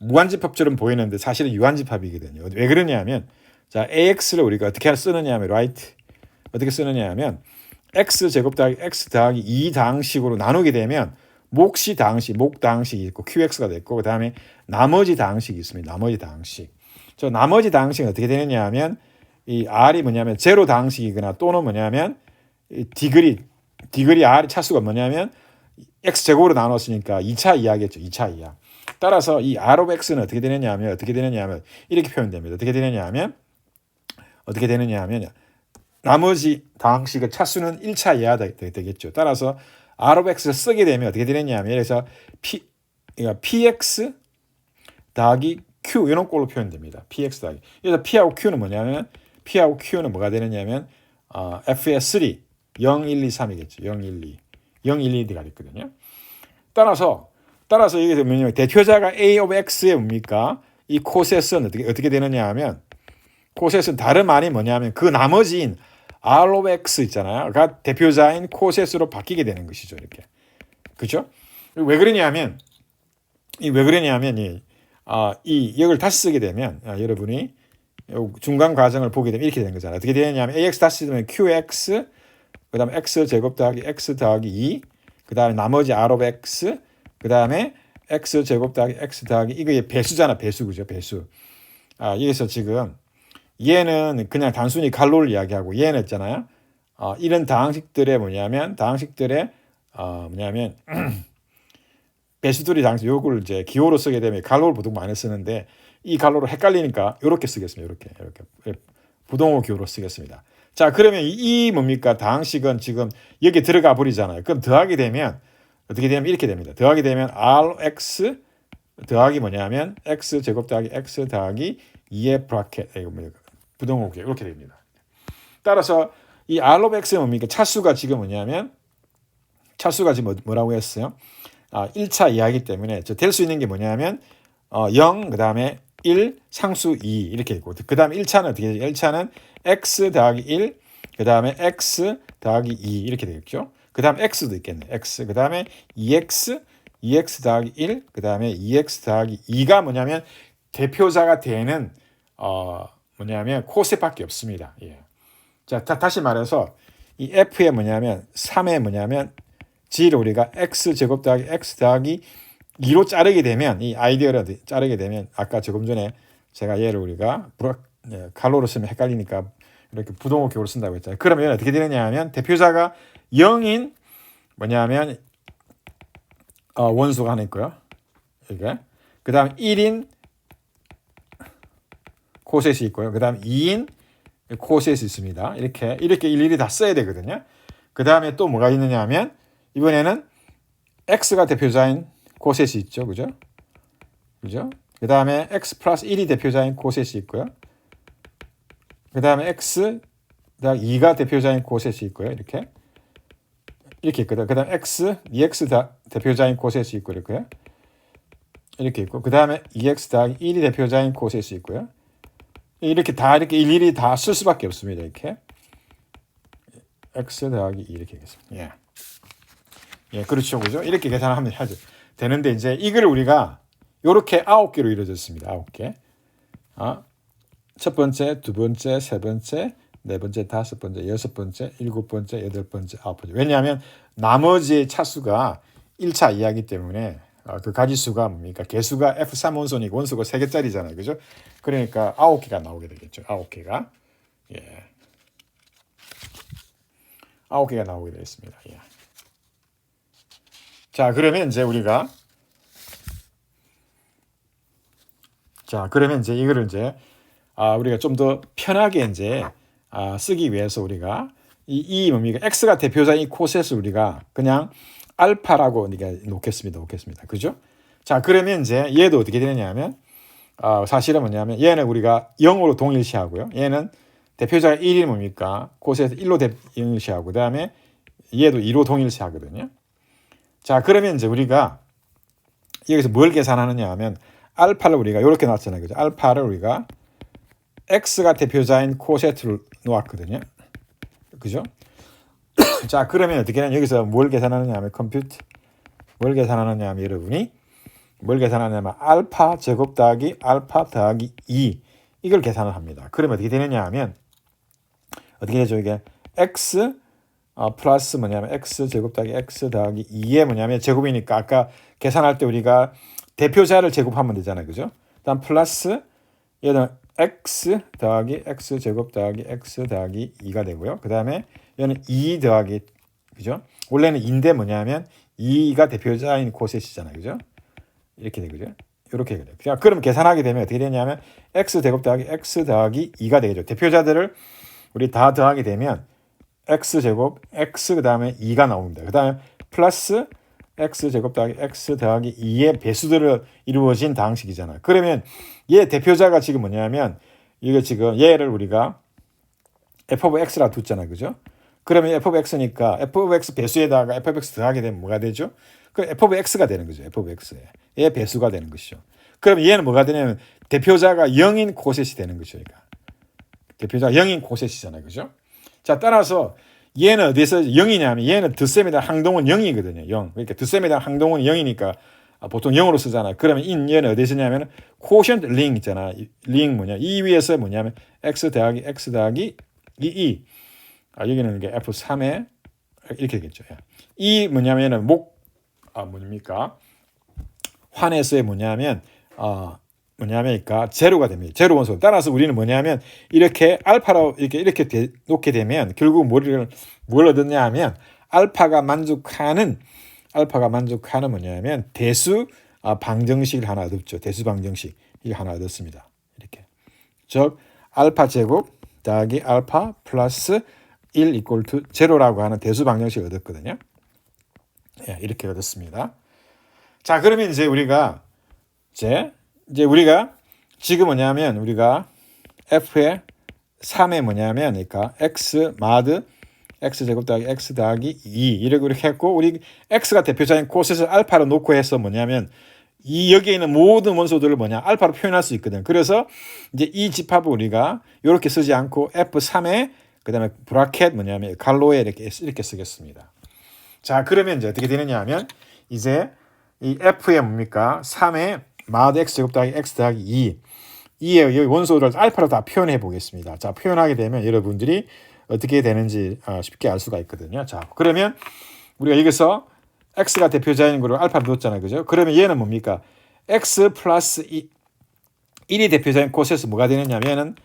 무한집합처럼 보이는데 사실은 유한집합이거든요. 왜 그러냐 하면 자, AX를 우리가 어떻게 쓰느냐 하면 right 어떻게 쓰느냐 하면 X 제곱 더하기 X 더하기 2 다항식으로 나누게 되면 몫이 다항식, 목 다항식이 있고 QX가 됐고 그 다음에 나머지 다항식이 있습니다. 나머지 다항식. 저 나머지 다항식은 어떻게 되느냐 하면 이 R이 뭐냐면 제로 다항식이거나 또는 뭐냐면 이 디그리 R의 차수가 뭐냐면 X제곱으로 나눴으니까 2차 이하겠죠. 2차 이하. 따라서 이 R of X는 어떻게 되느냐 하면 이렇게 표현됩니다. 어떻게 되느냐 하면 나머지 다항식의 차수는 1차 이하 되겠죠. 따라서 R of X를 쓰게 되면 어떻게 되느냐 하면 그래서 PX 더하기 Q 이런 꼴로 표현됩니다. PX 더하기. 그래서 P하고 Q는 뭐냐면 P하고 Q는 뭐가 되느냐면 F의 3 0, 1, 2, 3이겠죠. 0, 1, 2. 0, 1, 2가 됐거든요. 따라서 이게 뭐냐면 대표자가 A of X의 뭡니까? 이 코셋은 어떻게 되느냐 하면 코셋은 다름 아닌 뭐냐면 그 나머지인 R of X 있잖아요. 가 대표자인 코셋으로 바뀌게 되는 것이죠. 이렇게. 그렇죠? 왜 그러냐면 이 역을 다시 쓰게 되면 여러분이 중간 과정을 보게 되면 이렇게 되는 거잖아요. 어떻게 되냐면 AX 다시 쓰면 QX 그 다음에 X 제곱 더하기 X 더하기 2 그 다음에 나머지 R of X 그 다음에 X 제곱 더하기 X 더하기 이거 배수잖아. 배수. 그죠? 배수. 여기서 지금 얘는 그냥 단순히 갈로를 이야기하고 얘는 있잖아요. 이런 다항식들의 배수들이 당시 요걸 이제 기호로 쓰게 되면 갈로를 보통 많이 쓰는데 이 갈로를 헷갈리니까 이렇게 쓰겠습니다. 이렇게 부동호 기호로 쓰겠습니다. 자, 그러면 이 뭡니까? 다항식은 지금 여기 들어가 버리잖아요. 그럼 더하게 되면 어떻게 되면 이렇게 됩니다. 더하게 되면 Rx 더하기 뭐냐면 X 제곱 더하기 X 더하기 2의 브라켓 부동호 기호 이렇게 됩니다. 따라서 이 R of X는 뭡니까? 차수가 지금 뭐냐면 차수가 지금 뭐라고 했어요? 1차 이하이기 때문에 될 수 있는 게 뭐냐면 0, 그 다음에 1, 상수 2 이렇게 있고 그 다음에 1차는 어떻게 되죠? 1차는 x 더하기 1, 그 다음에 x 더하기 2 이렇게 되겠죠. 그 다음에 x도 있겠네. x, 그 다음에 2x 더하기 1, 그 다음에 2x 더하기 2가 뭐냐면 대표자가 되는 뭐냐면 코셋밖에 없습니다. 예. 자, 다시 말해서 이 f의 뭐냐면 3의 뭐냐면 g를 우리가 x 제곱 더하기 x 더하기 2로 자르게 되면 이 아이디어를 자르게 되면 아까 조금 전에 제가 얘를 우리가 갈로로 쓰면 헷갈리니까 이렇게 부동호 기호로 쓴다고 했잖아요. 그러면 어떻게 되느냐 하면 대표자가 0인 뭐냐면 원소가 하나 있고요. 이게 그 다음 1인 코셋이 있고요. 그 다음 2인 코셋이 있습니다. 이렇게 일일이 다 써야 되거든요. 그 다음에 또 뭐가 있느냐 하면 이번에는 x가 대표자인 코셋이 있죠. 그죠? 그 다음에 x 플러스 1이 대표자인 코셋이 있고요. 그 다음에 x, 그다음 2가 대표자인 코셋이 있고요. 이렇게 있거든. 그 다음에 x, 2x 대표자인 코셋이 있고 이렇게요. 이렇게 있고 그 다음에 2x 더하기 1이 대표자인 코셋이 있고요. 이렇게 일일이 다 쓸 수밖에 없습니다. 이렇게 x 더하기 2 이렇게 하겠습니다. 예, 그렇죠. 그죠? 이렇게 계산하면 하죠. 되는데 이제 이걸 우리가 이렇게 9개로 이루어졌습니다. 9개. 첫 번째, 두 번째, 세 번째, 네 번째, 다섯 번째, 여섯 번째, 일곱 번째, 여덟 번째, 아홉 번째. 왜냐하면 나머지 차수가 1차 이하이기 때문에 그 가지수가 뭡니까? 개수가 F3 원소니까 원소가 3개짜리잖아요. 그죠? 그러니까 9개가 나오게 되겠죠. 9개가. 예. 9개가 나오게 되겠습니다. 예. 자, 그러면 이제 우리가 이거를 이제 우리가 좀 더 편하게 이제 쓰기 위해서 우리가 이 뭡니까? x가 대표자인 이 코셋을 우리가 그냥 알파라고 우리가 놓겠습니다. 그죠? 자, 그러면 이제 얘도 어떻게 되느냐 하면 사실은 뭐냐면 얘는 우리가 0으로 동일시하고요. 얘는 대표자가 1이 뭡니까? 코셋 1로 동일시하고 그 다음에 얘도 2로 동일시하거든요. 자, 그러면 이제 우리가 여기서 뭘 계산하느냐 하면 알파를 우리가 이렇게 놨잖아요. 그죠? 알파를 우리가 x가 대표자인 코세트를 놓았거든요. 그죠? 자, 그러면 어떻게 하냐? 여기서 뭘 계산하느냐 하면 컴퓨트 뭘 계산하느냐 하면 여러분이 뭘 계산하냐면 알파 제곱 더하기 알파 더하기 2 이걸 계산을 합니다. 그러면 어떻게 되느냐 하면 어떻게 되죠? 이게 x 플러스 뭐냐면 x 제곱 더하기 x 더하기 2에 뭐냐면 제곱이니까 아까 계산할 때 우리가 대표자를 제곱하면 되잖아요. 그죠? 다음 플러스 얘는 x 더하기 x 제곱 더하기 x 더하기 2가 되고요. 그 다음에 얘는 2 더하기 그죠? 원래는 2인데 뭐냐면 2가 대표자인 코셋이잖아요. 그죠? 이렇게 되죠. 이렇게 돼요. 그럼 계산하게 되면 어떻게 되냐면 x 제곱 더하기 x 더하기 2가 되겠죠. 대표자들을 우리 다 더하게 되면 x 제곱 x 그 다음에 2가 나옵니다. 그 다음에 플러스 x 제곱 더하기 x 더하기 2의 배수들을 이루어진 다항식이잖아요. 그러면 얘 대표자가 지금 뭐냐면 이거 지금 얘를 우리가 f of x라 뒀잖아요. 그죠? 그러면 f of x니까 f of x 배수에다가 f of x 더하게 되면 뭐가 되죠? 그 f of x가 되는 거죠. f of x에. 얘 배수가 되는 것이죠. 그럼 얘는 뭐가 되냐면 대표자가 0인 코셋이 되는 것이죠. 그러니까. 대표자가 0인 코셋이잖아요. 그죠? 자, 따라서 얘는 어디서 0이냐면 얘는 덧셈에 대한 항동은 0이거든요. 0. 그러니까 덧셈에 대한 항동은 0이니까 보통 0으로 쓰잖아요. 그러면 얘는 어디서 쓰냐면 코션트 링 있잖아. 링 뭐냐? 이 위에서 뭐냐면 x 더하기 x 더하기 2. 여기는 이게 F3에 이렇게 되겠죠. 이 뭐냐면은 뭡니까? 환에서의 뭐냐면 뭐냐면니까 제로가 됩니다. 제로 원소. 따라서 우리는 뭐냐면 이렇게 알파로 이렇게 놓게 되면 결국 뭘 얻었냐 하면 알파가 만족하는 뭐냐면 대수 방정식을 하나 얻었죠. 대수 방정식 이거 하나 얻었습니다. 이렇게. 즉 알파 제곱 더하기 알파 플러스 1 equal to 제로라고 하는 대수 방정식을 얻었거든요. 예, 이렇게 얻었습니다. 자, 그러면 이제 우리가 지금 뭐냐면 우리가 f의 3에 뭐냐면 그러니까 x 마드 x 제곱 더하기 x 더하기 2 이렇게 했고 우리 x가 대표자인 코셋을 알파로 놓고 해서 뭐냐면 이 여기에 있는 모든 원소들을 뭐냐 알파로 표현할 수 있거든. 그래서 이제 이 집합을 우리가 이렇게 쓰지 않고 f3에 그다음에 브라켓 뭐냐면 갈로에 이렇게 쓰겠습니다. 자, 그러면 이제 어떻게 되느냐 하면 이제 이 f의 뭡니까? 3의 마드 x 제곱 더하기 x 더하기 2의 여기 원소를 알파로 다 표현해 보겠습니다. 자, 표현하게 되면 여러분들이 어떻게 되는지 쉽게 알 수가 있거든요. 자, 그러면 우리가 여기서 x가 대표자인 거를 알파로 뒀잖아요. 그죠? 그러면 얘는 뭡니까? x 플러스 1이 대표자인 코셋은 뭐가 되느냐 하면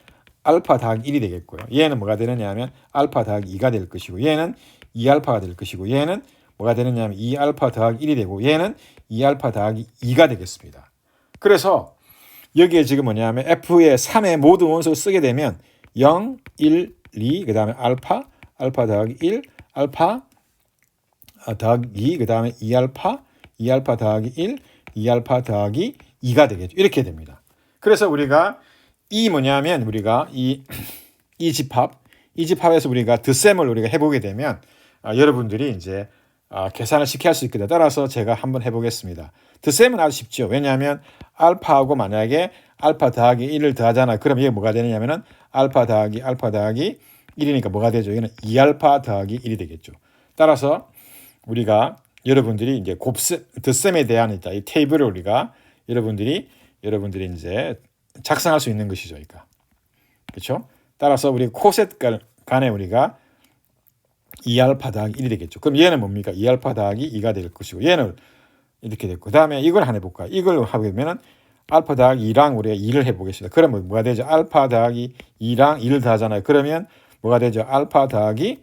알파 더하기 1이 되겠고요. 얘는 뭐가 되느냐 하면 알파 더하기 2가 될 것이고 얘는 2알파가 될 것이고 얘는 뭐가 되느냐 하면 2알파 더하기 1이 되고 얘는 2알파 더하기 2가 되겠습니다. 그래서 여기에 지금 뭐냐면 f의 3의 모든 원소를 쓰게 되면 0, 1, 2, 그 다음에 알파 더하기 1, 알파 더하기 2, 그 다음에 2알파 더하기 1, 2알파 더하기 2가 되겠죠. 이렇게 됩니다. 그래서 우리가 이 뭐냐면 우리가 이 집합에서 우리가 덧셈을 우리가 해보게 되면 여러분들이 이제 계산을 쉽게 할 수 있거든요. 따라서 제가 한번 해보겠습니다. 덧셈은 아주 쉽죠. 왜냐하면 알파하고 만약에 알파 더하기 1을 더하잖아요. 그럼 이게 뭐가 되느냐면은 알파 더하기 1이니까 뭐가 되죠? 이거는 2알파 더하기 1이 되겠죠. 따라서 우리가 여러분들이 이제 덧셈에 대한 이 테이블을 우리가 여러분들이 이제 작성할 수 있는 것이죠. 그러니까. 그렇죠? 따라서 우리 코셋 간에 우리가 2알파 더하기 1이 되겠죠. 그럼 얘는 뭡니까? 2알파 더하기 2가 될 것이고 얘는 이렇게 됐고 그 다음에 이걸 하나 해볼까요? 이걸 하면 알파 더하기 2랑 우리가 2를 해보겠습니다. 그러면 뭐가 되죠? 알파 더하기 2랑 2를 더하잖아요. 그러면 뭐가 되죠? 알파 더하기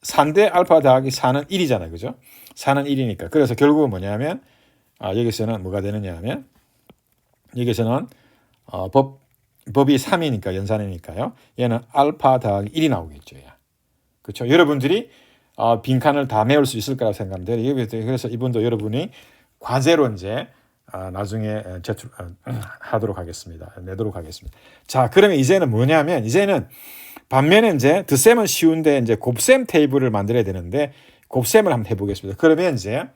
4인데 알파 더하기 4는 1이잖아요. 그죠? 4는 1이니까. 그래서 결국은 뭐냐면 여기서는 뭐가 되느냐 하면 여기서는 법이 3이니까 연산이니까요. 얘는 알파 더하기 1이 나오겠죠. 그렇죠? 여러분들이 빈칸을 다 메울 수 있을 거라고 생각합니다. 그래서 이분도 여러분이 과제로 이제 나중에 제출하도록 하겠습니다. 내도록 하겠습니다. 자, 그러면 이제는 뭐냐면 이제는 반면에 이제 덧셈은 쉬운데 이제 곱셈 테이블을 만들어야 되는데 곱셈을 한번 해보겠습니다. 그러면 이제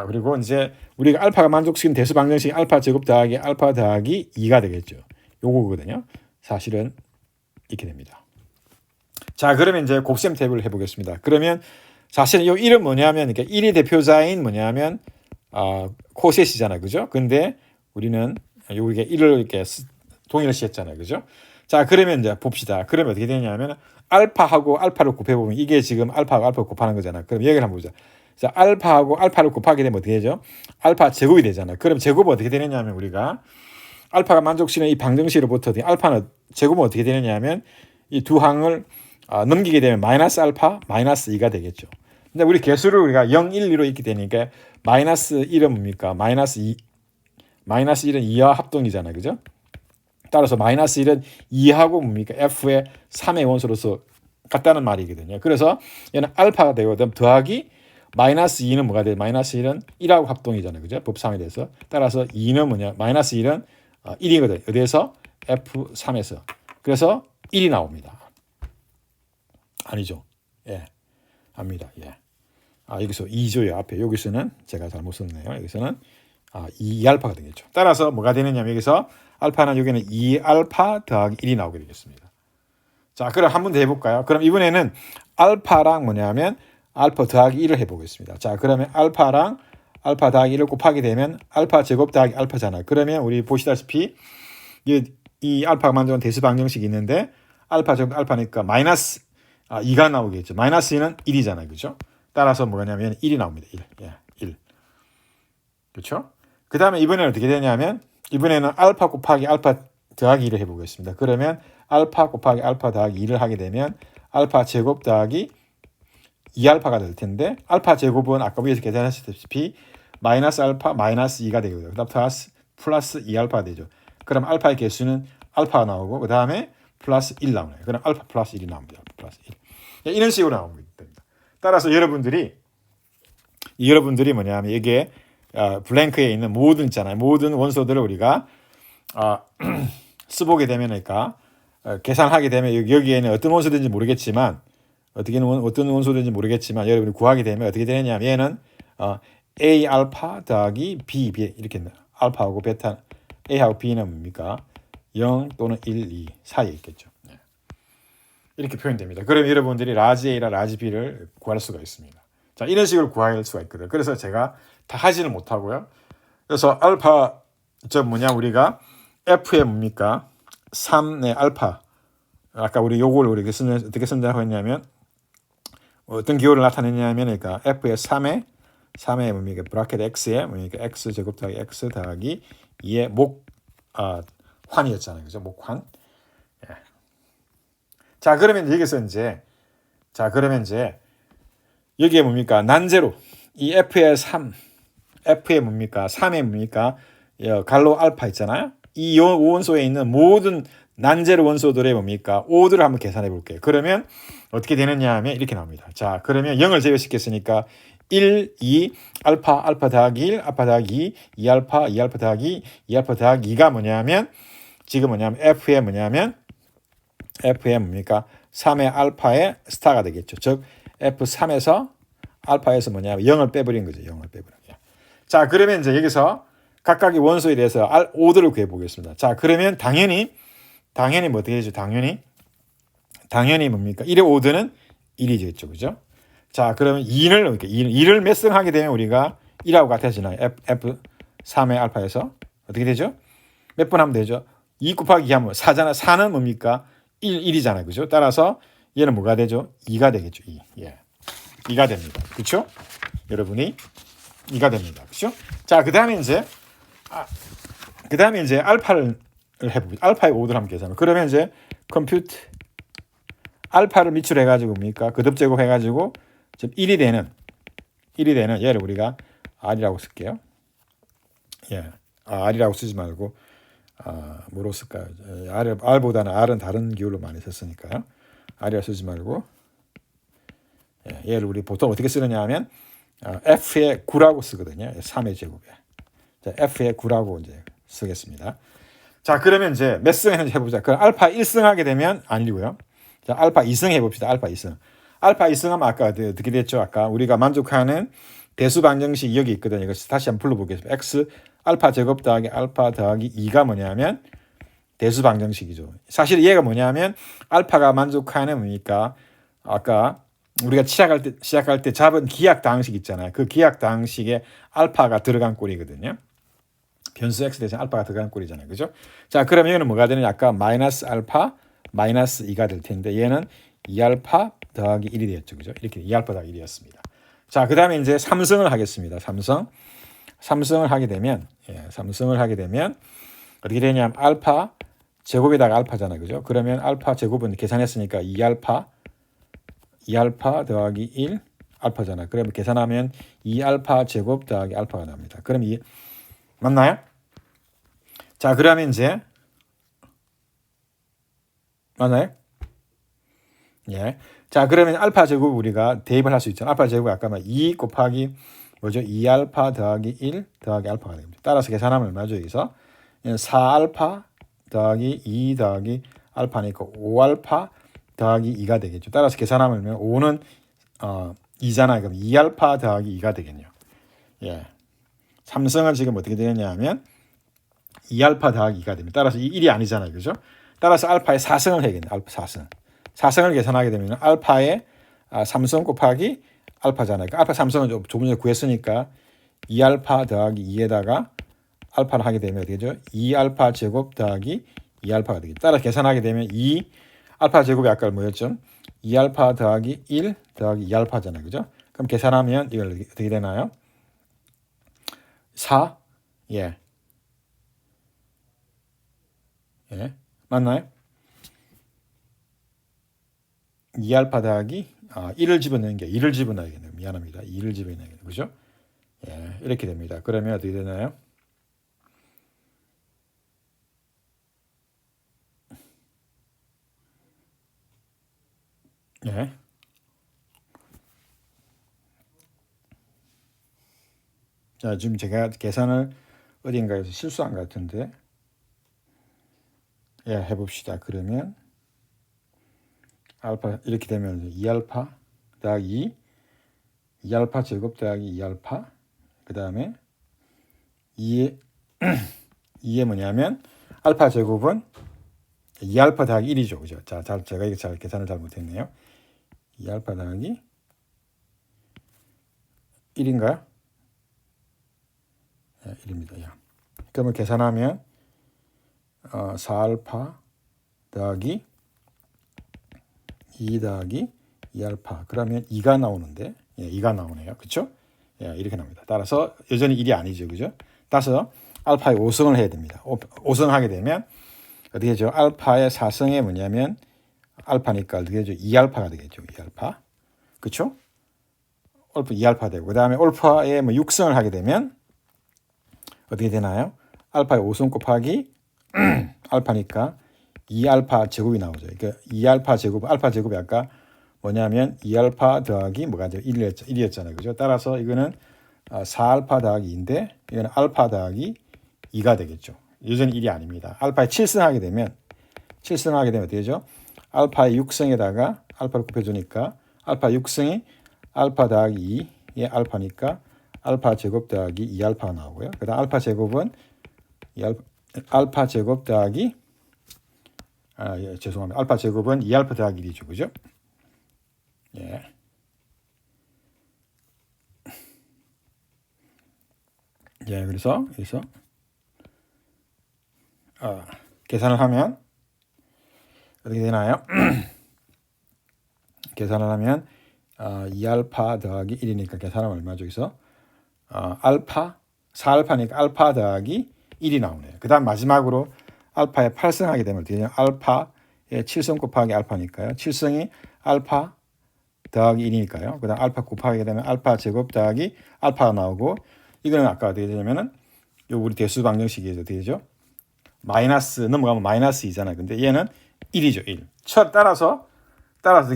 그리고 이제 우리가 알파가 만족시키는 대수 방정식 알파 제곱 더하기 알파 더하기 2가 되겠죠. 요거거든요. 사실은 이렇게 됩니다. 자, 그러면 이제 곱셈 테이블을 해보겠습니다. 그러면 사실은 이 1은 뭐냐면, 그러니까 1이 대표자인 뭐냐면, 코셋이잖아요. 그죠? 근데 우리는 여기에 1을 이렇게 동일시 했잖아요. 그죠? 자, 그러면 이제 봅시다. 그러면 어떻게 되냐면, 알파하고 알파를 곱해보면 이게 지금 알파하고 알파를 곱하는 거잖아요. 그럼 여기를 한번 보자. 자, 알파하고 알파를 곱하게 되면 어떻게 되죠? 알파 제곱이 되잖아요. 그럼 제곱은 어떻게 되느냐면 우리가 알파가 만족시키는 이 방정식으로부터 알파는 제곱은 어떻게 되느냐면 이 두 항을 넘기게 되면 마이너스 알파 마이너스 2가 되겠죠. 근데 우리 개수를 우리가 0, 1, 2로 읽게 되니까 마이너스 1은 뭡니까? 마이너스 1은 2와 합동이잖아요. 그죠? 따라서 마이너스 1은 2하고 뭡니까? F의 3의 원소로서 같다는 말이거든요. 그래서 얘는 알파가 되거든. 더하기 마이너스 2는 뭐가 돼요? 마이너스 1은 1하고 합동이잖아요. 그죠? 법상에 대해서. 따라서 2는 뭐냐? 마이너스 1은 1이거든. 어디에서? F3에서. 그래서 1이 나옵니다. 아니죠. 예. 압니다. 예. 여기서 2조요. 앞에. 여기서는 제가 잘못 썼네요. 여기서는 2알파가 되겠죠. 따라서 뭐가 되느냐면 여기서 알파는 여기는 2알파 더하기 1이 나오게 되겠습니다. 자, 그럼 한 번 더 해볼까요? 그럼 이번에는 알파랑 뭐냐면 알파 더하기 1을 해보겠습니다. 자, 그러면 알파랑 알파 더하기 1을 곱하게 되면 알파 제곱 더하기 알파잖아요. 그러면 우리 보시다시피 이 알파가 만드는 대수 방정식이 있는데 알파 제곱 알파니까 마이너스 2가 나오겠죠. 마이너스 2는 1이잖아요. 그죠? 따라서 뭐냐면 1이 나옵니다. 1. 예, 1. 그렇죠? 그 다음에 이번에는 어떻게 되냐면 이번에는 알파 곱하기 알파 더하기 1을 해보겠습니다. 그러면 알파 곱하기 알파 더하기 2를 하게 되면 알파 제곱 더하기 2알파가 될 텐데 알파 제곱은 아까 위에서 계산하셨다시피 마이너스 알파 마이너스 2가 되고요. 그 다음 플러스 2알파가 되죠. 그럼 알파의 개수는 알파가 나오고 그 다음에 플러스 1 나오네요. 그럼 알파 플러스 1이 나옵니다. 플러스 1. 이런 식으로 나옵니다. 따라서 여러분들이 뭐냐면 이게 블랭크에 있는 모든 있잖아요. 모든 원소들을 우리가 써보게 되면 그러니까 계산하게 되면 여기에는 어떤 원소든지 모르겠지만 어떤 원소든지 모르겠지만 여러분이 구하게 되면 어떻게 되느냐면 얘는 A 알파 더하기 B 이렇게 알파하고 베타 A하고 B는 뭡니까? 0 또는 1, 2 사이에 있겠죠. 네. 이렇게 표현됩니다. 그럼 여러분들이 라지 A랑 라지 B를 구할 수가 있습니다. 자, 이런 식으로 구할 수가 있거든요. 그래서 제가 다 하지는 못하고요. 그래서 알파 우리가 F에 뭡니까? 3의 알파. 아까 우리 요걸 우리 어떻게 쓴다고 했냐면 어떤 기호를 나타내냐면 그러니까 F의 3의 뭡니까? 브라켓 X에 뭡니까? X 제곱 더하기 X 더하기 2의 환이었잖아요. 그죠? 목환. 예. 자, 그러면 여기서 이제 여기에 뭡니까? 난제로 이 F의 뭡니까? 3에 뭡니까? 갈로 알파 있잖아요. 이 원소에 있는 모든 난제로 원소들의 뭡니까? 오들을 한번 계산해 볼게요. 그러면 어떻게 되느냐 하면 이렇게 나옵니다. 자, 그러면 0을 제외시켰으니까 1, 2, 알파 더하기 1, 알파 더하기 2, 2알파 더하기 2알파 더하기 2가 뭐냐면 지금 F의 뭡니까? 3의 알파의 스타가 되겠죠. 즉 F3에서 알파에서 뭐냐면 0을 빼버린 거죠. 0을 빼버린 거예요. 자, 그러면 이제 여기서 각각의 원소에 대해서 오들을 구해 보겠습니다. 자, 그러면 당연히 뭐 어떻게 되죠? 당연히 뭡니까? 1의 오드는 1이겠죠. 그죠? 자, 그러면 2를 몇 승 하게 되면 우리가 1하고 같아지나요? F3의 알파에서 어떻게 되죠? 몇 번 하면 되죠? 2 곱하기 2 하면 4잖아. 4는 뭡니까? 1이잖아요. 그죠? 따라서 얘는 뭐가 되죠? 2가 되겠죠. 2. 예. 2가 됩니다. 그렇죠? 여러분이 2가 됩니다. 그렇죠? 자, 그다음에 이제 알파를 해보죠. 알파의 오드를 한번 계산하면 그러면 이제 컴퓨트 알파를 밑으로 해가지고 뭡니까? 거듭 제곱해가지고 지금 1이 되는 얘를 우리가 R이라고 쓸게요. 예, R이라고 쓰지 말고 뭐로 쓸까요? R보다는 R은 다른 기호로 많이 썼으니까요. R이라고 쓰지 말고 얘를 우리 보통 어떻게 쓰느냐 하면 F의 9라고 쓰거든요. 3의 제곱에. 자, F의 9라고 이제 쓰겠습니다. 자, 그러면 이제 몇 승 했는지 해보자. 그럼 알파 1승 하게 되면 아니고요. 자, 알파 2승 해봅시다. 알파 2승. 알파 2승하면 아까 어떻게 됐죠? 아까 우리가 만족하는 대수 방정식이 여기 있거든요. 이거 다시 한번 불러보겠습니다. x 알파 제곱 더하기 알파 더하기 2가 뭐냐면 대수 방정식이죠. 사실 얘가 뭐냐면 알파가 만족하는 뭡니까? 아까 우리가 시작할 때 잡은 기하 다항식 있잖아요. 그 기하 다항식에 알파가 들어간 꼴이거든요. 변수 x 대신 알파가 들어간 꼴이잖아요. 그죠? 자, 그러면 얘는 뭐가 되느냐? 아까 마이너스 알파 마이너스 2가 될 텐데 얘는 2알파 더하기 1이 되었죠. 그죠? 이렇게 2알파 더하기 1이었습니다. 자, 그 다음에 이제 삼성을 하겠습니다. 삼성을 하게 되면 삼성을 하게 되면 어떻게 되냐면 알파 제곱에다가 알파잖아요. 그죠? 그러면 알파 제곱은 계산했으니까 2알파 더하기 1 알파잖아요. 그러면 계산하면 2알파 제곱 더하기 알파가 나옵니다. 그럼 이 맞나요? 자, 그러면 이제 맞나요? 예. 자, 그러면 알파 제곱 우리가 대입을 할 수 있잖아요. 알파 제곱 아까 2 곱하기 뭐죠? 2알파 더하기 1 더하기 알파가 됩니다. 따라서 계산하면 얼마죠? 여기서 4알파 더하기 2 더하기 알파니까 5알파 더하기 2가 되겠죠. 따라서 계산하면 5는 2잖아요. 그럼 2알파 더하기 2가 되겠네요. 예. 삼성은 지금 어떻게 되느냐 면 2알파 더하기 2가 됩니다. 따라서 1이 아니잖아요. 그죠? 따라서 알파의 4승을 해야겠네요. 알파 4승. 4승을 계산하게 되면 알파의 3승 곱하기 알파잖아요. 그러니까 알파 3승은 조금 전에 구했으니까 2알파 더하기 2에다가 알파를 하게 되면 되죠. 2알파 제곱 더하기 2알파가 되겠죠. 따라서 계산하게 되면 2 알파 제곱이 아까 뭐였죠? 2알파 더하기 1 더하기 2알파잖아요. 그죠? 그럼 계산하면 이걸 어떻게 되나요? 4 예. 예. 맞나요? 2알파 더하기 1을 집어넣는 게 2를 집어넣어야겠네요. 미안합니다. 2를 집어넣어야겠네요. 그죠? 예, 이렇게 됩니다. 그러면 어떻게 되나요? 예. 자, 지금 제가 계산을 어딘가에서 실수한 것 같은데 예, 해봅시다. 그러면 알파 이렇게 되면 2알파 더하기 2알파 제곱 더하기 2알파 그 다음에 2에 뭐냐면 알파 제곱은 2알파 더하기 1이죠. 그죠? 자, 제가 이거 계산을 잘 못했네요. 2알파 더하기 1인가요? 예, 1입니다. 예. 그러면 계산하면 4알파 더하기 2 더하기 2알파 그러면 2가 나오는데 예, 2가 나오네요. 그렇죠? 예, 이렇게 나옵니다. 따라서 여전히 1이 아니죠. 그죠? 따라서 알파의 5승을 해야 됩니다. 5승 하게 되면 어떻게 되죠? 알파의 4승에 뭐냐면 알파니까 어떻게 되죠? 2알파가 되겠죠. 2알파. 그렇죠? 올파 2알파 되고 그다음에 올파의 뭐 6승을 하게 되면 어떻게 되나요? 알파의 5승 곱하기 알파니까 2알파 제곱이 나오죠. 그러니까 2알파 제곱, 알파 제곱이 아까 뭐냐면 2알파 더하기 뭐가 죠 1이었잖아요. 그죠? 따라서 이거는 4알파 더하기 2인데 이거는 알파 더하기 2가 되겠죠. 여전히 1이 아닙니다. 알파의 7승 하게 되면 어떻게 되죠? 알파의 6승에다가 알파를 곱해주니까 알파 6승이 알파 더하기 2의 알파니까 알파 제곱 더하기 2알파가 나오고요. 그 다음 알파 제곱은 알파 제곱 더하기 예, 죄송합니다. 알파 제곱은 2알파 더하기 1이죠. 그죠? 예. 예, 그래서 계산을 하면 어떻게 되나요? 계산을 하면 2알파 더하기 1이니까 계산하면 얼마죠? 여기서 알파 4알파니까 알파 더하기 1이 나오네요. 그 다음 마지막으로 알파에 8승 하게 되면 어떻게 되냐? 알파에 7승 곱하기 알파니까요. 7승이 알파 더하기 1이니까요. 그 다음 알파 곱하게 되면 알파 제곱 더하기 알파가 나오고 이거는 아까 어떻게 되냐면은 요 우리 대수 방정식에서 어떻게 되죠? 마이너스 넘어가면 마이너스 2잖아요. 근데 얘는 1이죠. 1. 따라서 어떻게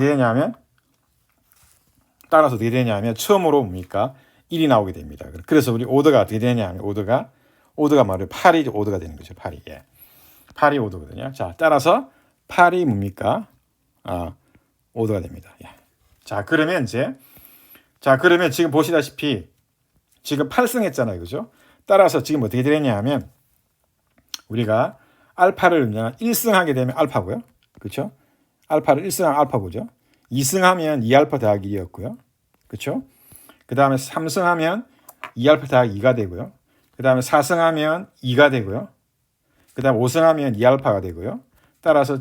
되냐면 처음으로 뭡니까? 1이 나오게 됩니다. 그래서 우리 오더가 어떻게 되냐면 오더가 말이에요. 8이 오더가 되는 거죠. 8이. 예. 8이 오더거든요. 자, 따라서 8이 뭡니까? 5도가 됩니다. 예. 자, 그러면 그러면 지금 보시다시피 지금 8승했잖아요. 그죠? 따라서 지금 어떻게 되냐 하면 우리가 알파를 1승하게 되면 알파고요. 그렇죠? 알파를 1승하면 알파고죠. 2승하면 2알파 더하기 1이었고요. 그렇죠? 그 다음에 3승하면 2알파 더하기 2가 되고요. 그 다음에 4승하면 2가 되고요. 그 다음에 5승하면 2알파가 되고요. 따라서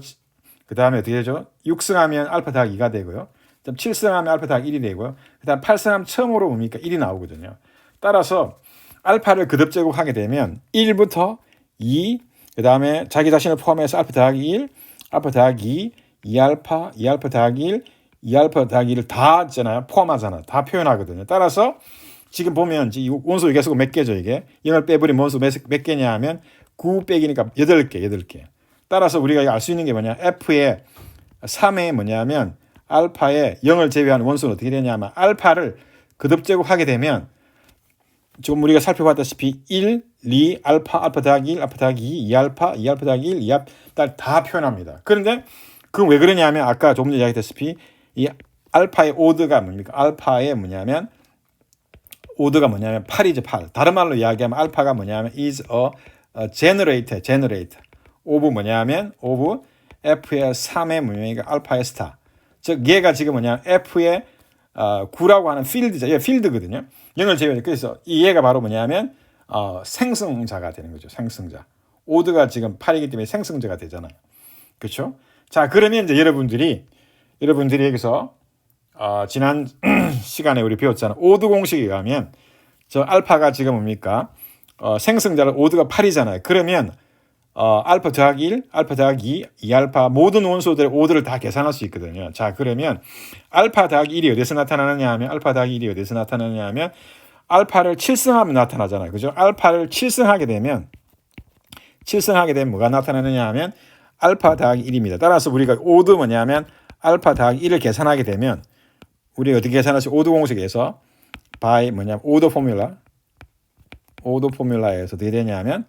그 다음에 어떻게 되죠? 6승하면 알파 더하기 2가 되고요. 7승하면 알파 더하기 1이 되고요. 그 다음 8승하면 처음으로 뭡니까? 1이 나오거든요. 따라서 알파를 거듭제곱하게 되면 1부터 2, 그 다음에 자기 자신을 포함해서 알파 더하기 1, 알파 더하기 2, 2알파, 2알파 더하기 1, 2알파 더하기 1을 다 있잖아요. 포함하잖아요. 다 표현하거든요. 따라서 지금 보면 이 원소 유계수가 몇 개죠, 이게? 0을 빼버리면 원소 몇 개냐 하면 9 빼기니까 8개. 따라서 우리가 알 수 있는 게 뭐냐? F의 3의 뭐냐면 알파에 0을 제외한 원소는 어떻게 되냐면 알파를 거듭제곱하게 되면 지금 우리가 살펴봤다시피 1, 2, 알파 더하기 1, 알파 더하기 2, 2알파, 2알파 더하기 1, 2알파 다 표현합니다. 그런데 그건 왜 그러냐면 아까 조금 전에 이야기했다시피 이 알파의 오드가 뭡니까? 알파의 뭐냐면 오드가 뭐냐면 8이죠, 8. 다른 말로 이야기하면 알파가 뭐냐면 is a generator. of 뭐냐면 of F의 3의 뭐냐면 알파의 스타. 즉 얘가 지금 뭐냐면 F의 9라고 하는 필드죠. 얘 필드거든요. 0을 제외해. 그래서 이 얘가 바로 뭐냐면 생성자가 되는 거죠. 생성자. 오드가 지금 8이기 때문에 생성자가 되잖아요. 그렇죠? 자, 그러면 이제 여러분들이 여기서 지난 시간에 우리 배웠잖아요. 오드 공식에 의하면 저 알파가 지금 뭡니까? 생성자를 오드가 8이잖아요. 그러면 알파 더하기 1, 알파 더하기 2, 2알파 모든 원소들의 오드를 다 계산할 수 있거든요. 자, 그러면 알파 더하기 1이 어디서 나타나느냐 하면 알파 더하기 1이 어디서 나타나느냐 하면 알파를 7승하면 나타나잖아요. 그죠? 알파를 7승하게 되면 뭐가 나타나느냐 하면 알파 더하기 1입니다. 따라서 우리가 오드 뭐냐면 알파 더하기 1을 계산하게 되면 우리 어떻게 계산할 수 오드 공식에서 by 뭐냐면 오드 포뮬라에서 어떻게 되냐면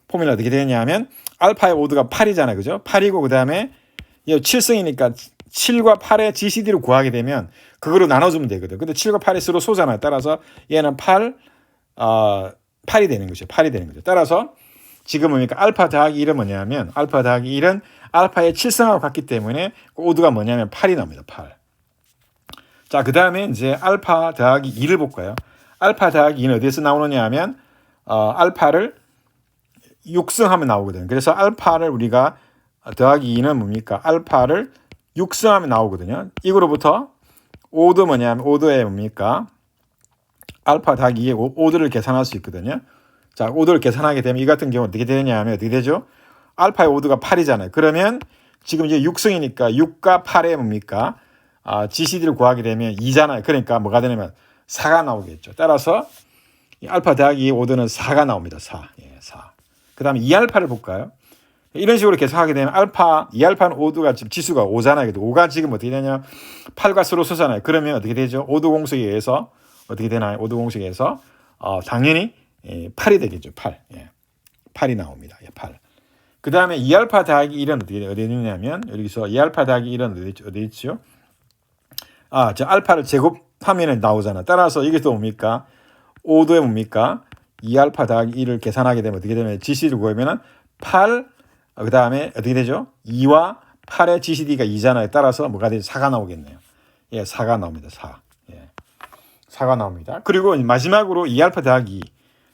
포뮬라 어떻게 되냐면 알파의 오드가 8이잖아요. 그죠? 8이고 그다음에 7승이니까 7과 8의 GCD를 구하게 되면 그거로 나눠주면 되거든. 근데 7과 8이 서로 소잖아요. 따라서 얘는 8이 되는 거죠. 8이 되는 거죠. 따라서 지금 뭡니까? 알파 더하기 1은 뭐냐면 알파 더하기 1은 알파의 7승하고 같기 때문에 그 오드가 뭐냐면 8이 나옵니다. 8. 자, 그 다음에 이제 알파 더하기 2를 볼까요? 알파 더하기 2는 어디에서 나오느냐 하면 알파를 6승하면 나오거든요. 그래서 알파를 우리가 더하기 2는 뭡니까? 알파를 6승하면 나오거든요. 이거로부터 오드 뭐냐면 오드에 뭡니까? 알파 더하기 2의 오드를 계산할 수 있거든요. 자, 오드를 계산하게 되면 이 같은 경우 어떻게 되냐 하면 어떻게 되죠? 알파의 오드가 8이잖아요. 그러면 지금 이제 6승이니까 6과 8의 뭡니까? GCD를 구하게 되면 2잖아요. 그러니까 뭐가 되냐면 4가 나오겠죠. 따라서 이 알파 더하기 2의 오드는 4가 나옵니다. 4. 예, 4. 그 다음에 2알파를 볼까요? 이런 식으로 계속하게 되면 2알파는 오드가 지금 지수가 5잖아요. 5가 지금 어떻게 되냐? 8과 서로 서잖아요. 그러면 어떻게 되죠? 오드 공식에 의해서 어떻게 되나요? 오드 공식에 의해서 당연히 8이 되겠죠. 8. 예. 8이 나옵니다. 예, 8. 그 다음에 2알파 더하기 1은 어디 있냐면 여기서 2알파 더하기 1은 어디 있죠? 저 알파를 제곱하면 나오잖아. 따라서 이게 또 뭡니까? 오드에 뭡니까? 2알파 더하기 1을 계산하게 되면 어떻게 되면 GCD를 구하면은 8, 그 다음에 어떻게 되죠? 2와 8의 GCD가 2잖아요. 따라서 뭐가 되죠? 4가 나오겠네요. 예, 4가 나옵니다. 4. 예. 4가 나옵니다. 그리고 마지막으로 2알파 더하기 2.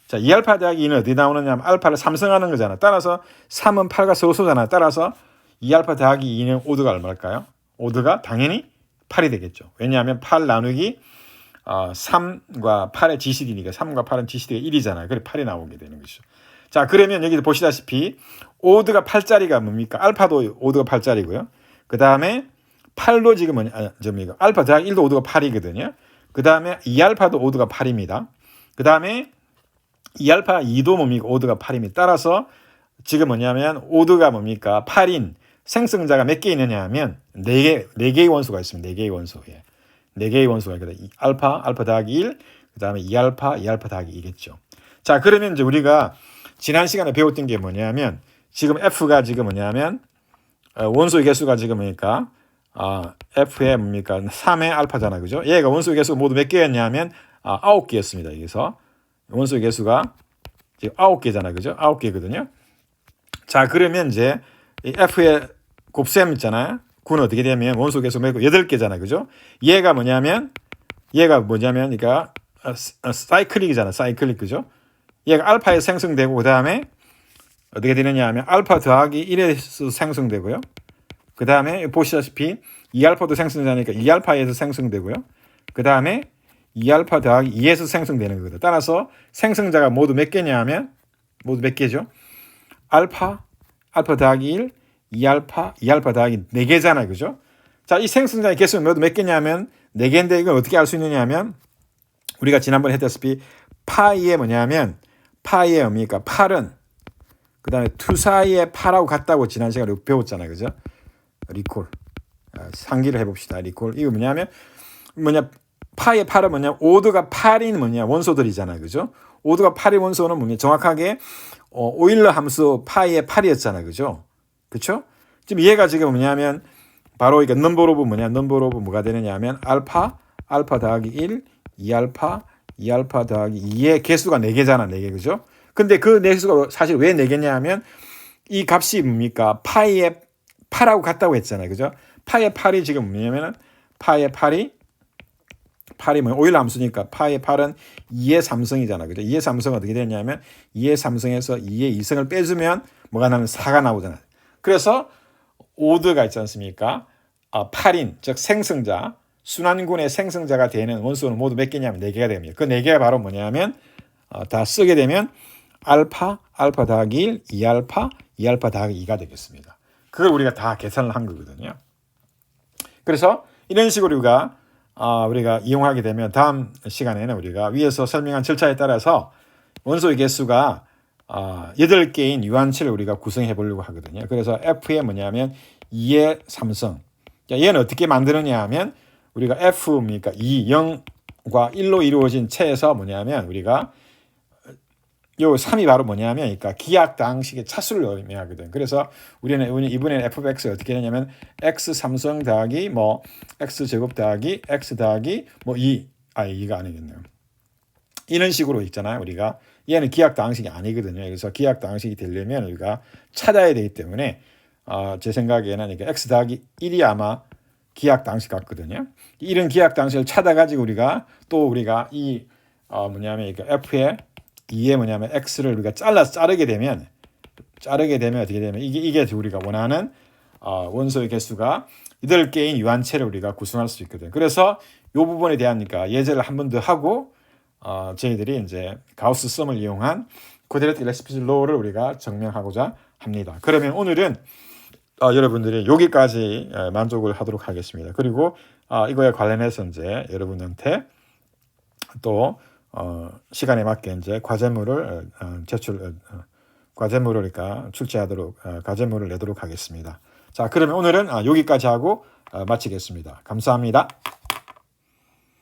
자, 2알파 더하기 2는 어디 나오느냐 하면 알파를 3승하는 거잖아. 따라서 3은 8과 서로 소잖아. 따라서 2알파 더하기 2는 오드가 얼마일까요? 오드가 당연히 8이 되겠죠. 왜냐하면 8 나누기 3과 8의 GCD니까 3과 8은 GCD가 1이잖아요. 그래 8이 나오게 되는 것이죠. 자, 그러면 여기 보시다시피 오드가 8짜리가 뭡니까? 알파도 오드가 8짜리고요. 그 다음에 8도 지금 알파 더하기 1도 오드가 8이거든요. 그 다음에 2알파도 오드가 8입니다. 그 다음에 2알파 2도 뭡니까? 오드가 8입니다. 따라서 지금 뭐냐면 오드가 뭡니까? 8인 생성자가 몇 개 있느냐 하면 4개의 원소가 있습니다. 4개의 원소. 예. 4개의 원소가 있거든요. 알파 더하기 1, 그 다음에 2알파 더하기 2겠죠. 자, 그러면 이제 우리가 지난 시간에 배웠던 게 뭐냐면 지금 F가 지금 뭐냐면 원소의 개수가 지금 뭐니까 F의 뭡니까? 3의 알파잖아. 그죠? 얘가 원소의 개수가 모두 몇 개였냐면 9개였습니다. 여기서 원소의 개수가 지금 9개잖아. 그죠? 9개거든요. 자, 그러면 이제 이 F의 곱셈 있잖아요. 9는 어떻게 되면 원소 개수 매고 8개잖아. 그죠? 얘가 뭐냐면 그러니까 사이클릭이잖아. 사이클릭. 그죠? 얘가 알파에 생성되고 그다음에 어떻게 되느냐 하면 알파 더하기 1에서 생성되고요. 그다음에 보시다시피 2알파도 생성되니까 2알파에서 생성되고요. 그다음에 2알파 더하기 2에서 생성되는 거거든. 따라서 생성자가 모두 몇 개냐 하면 모두 몇 개죠? 알파 더하기 1, 2알파 더하기 4개잖아요. 그죠? 자, 이 생성자의 개수는 모두 몇 개냐면 4개인데 이걸 어떻게 알 수 있느냐 하면 우리가 지난번에 했다시피 파이에 뭐냐면 파이에 뭡니까? 8은 그 다음에 투사이의 8하고 같다고 지난 시간에 배웠잖아요. 그죠? 리콜. 상기를 해봅시다. 리콜. 이거 뭐냐면 파이의 8은 뭐냐? 오드가 8인 원소들이잖아요. 그죠? 오드가 8인 원소는 뭐냐? 정확하게 오일러 함수 파이의 8이었잖아요. 그죠? 그쵸? 지금 얘가 지금 뭐냐면 바로 이게 넘버 오브 뭐가 되느냐 하면 알파 더하기 1, 2알파 더하기 2의 개수가 4개잖아. 4개. 그죠? 근데 그 개수가 사실 왜 4개냐 하면 이 값이 뭡니까? 파이의 8하고 같다고 했잖아요. 그죠? 파이의 8이 지금 뭐냐면은 파이의 8이 오일러 함수니까 파이의 8은 2의 3승이잖아. 그죠? 2의 3승은 어떻게 되냐면 2의 3승에서 2의 2승을 빼주면 뭐가 나면 4가 나오잖아요. 그래서 오드가 있지 않습니까? 8인 즉 생성자 순환군의 생성자가 되는 원소는 모두 몇 개냐면 4개가 됩니다. 그 4개가 바로 뭐냐면 다 쓰게 되면 알파 더하기 1, 2알파 더하기 2가 되겠습니다. 그걸 우리가 다 계산을 한 거거든요. 그래서 이런 식으로 우리가 이용하게 되면 다음 시간에는 우리가 위에서 설명한 절차에 따라서 원소의 개수가 8개인 유한체를 우리가 구성해 보려고 하거든요. 그래서 F의 뭐냐면 2의 3승. 얘는 어떻게 만드느냐 하면 우리가 F입니까? 2, 0과 1로 이루어진 체에서 뭐냐면 우리가 요 3이 바로 뭐냐면 그러니까 기하당식의 차수를 의미하거든. 그래서 우리는 이번에는 fx가 어떻게 되냐면 x 3승 더하기 x 제곱 더하기 x 더하기 2가 아니겠네요. 이런 식으로 있잖아요. 우리가 얘는 기하당식이 아니거든요. 그래서 기하당식이 되려면 우리가 찾아야 되기 때문에 제 생각에는 이게 x 더하기 1이 아마 기하당식 같거든요. 이런 기하당식을 찾아가지고 우리가 이 f의 2에 x를 우리가 자르게 되면 어떻게 되면 이게 우리가 원하는 원소의 개수가 8개인 유한체를 우리가 구성할 수 있거든. 그래서 이 부분에 대한 예제를 한 번 더 하고 저희들이 이제 가우스 썸을 이용한 쿼드레틱 레시피 로우를 우리가 증명하고자 합니다. 그러면 오늘은 여러분들이 여기까지 만족을 하도록 하겠습니다. 그리고 이거에 관련해서 이제 여러분한테 또 시간에 맞게 이제 과제물을 출제하도록 과제물을 내도록 하겠습니다. 자, 그러면 오늘은 여기까지 하고 마치겠습니다. 감사합니다.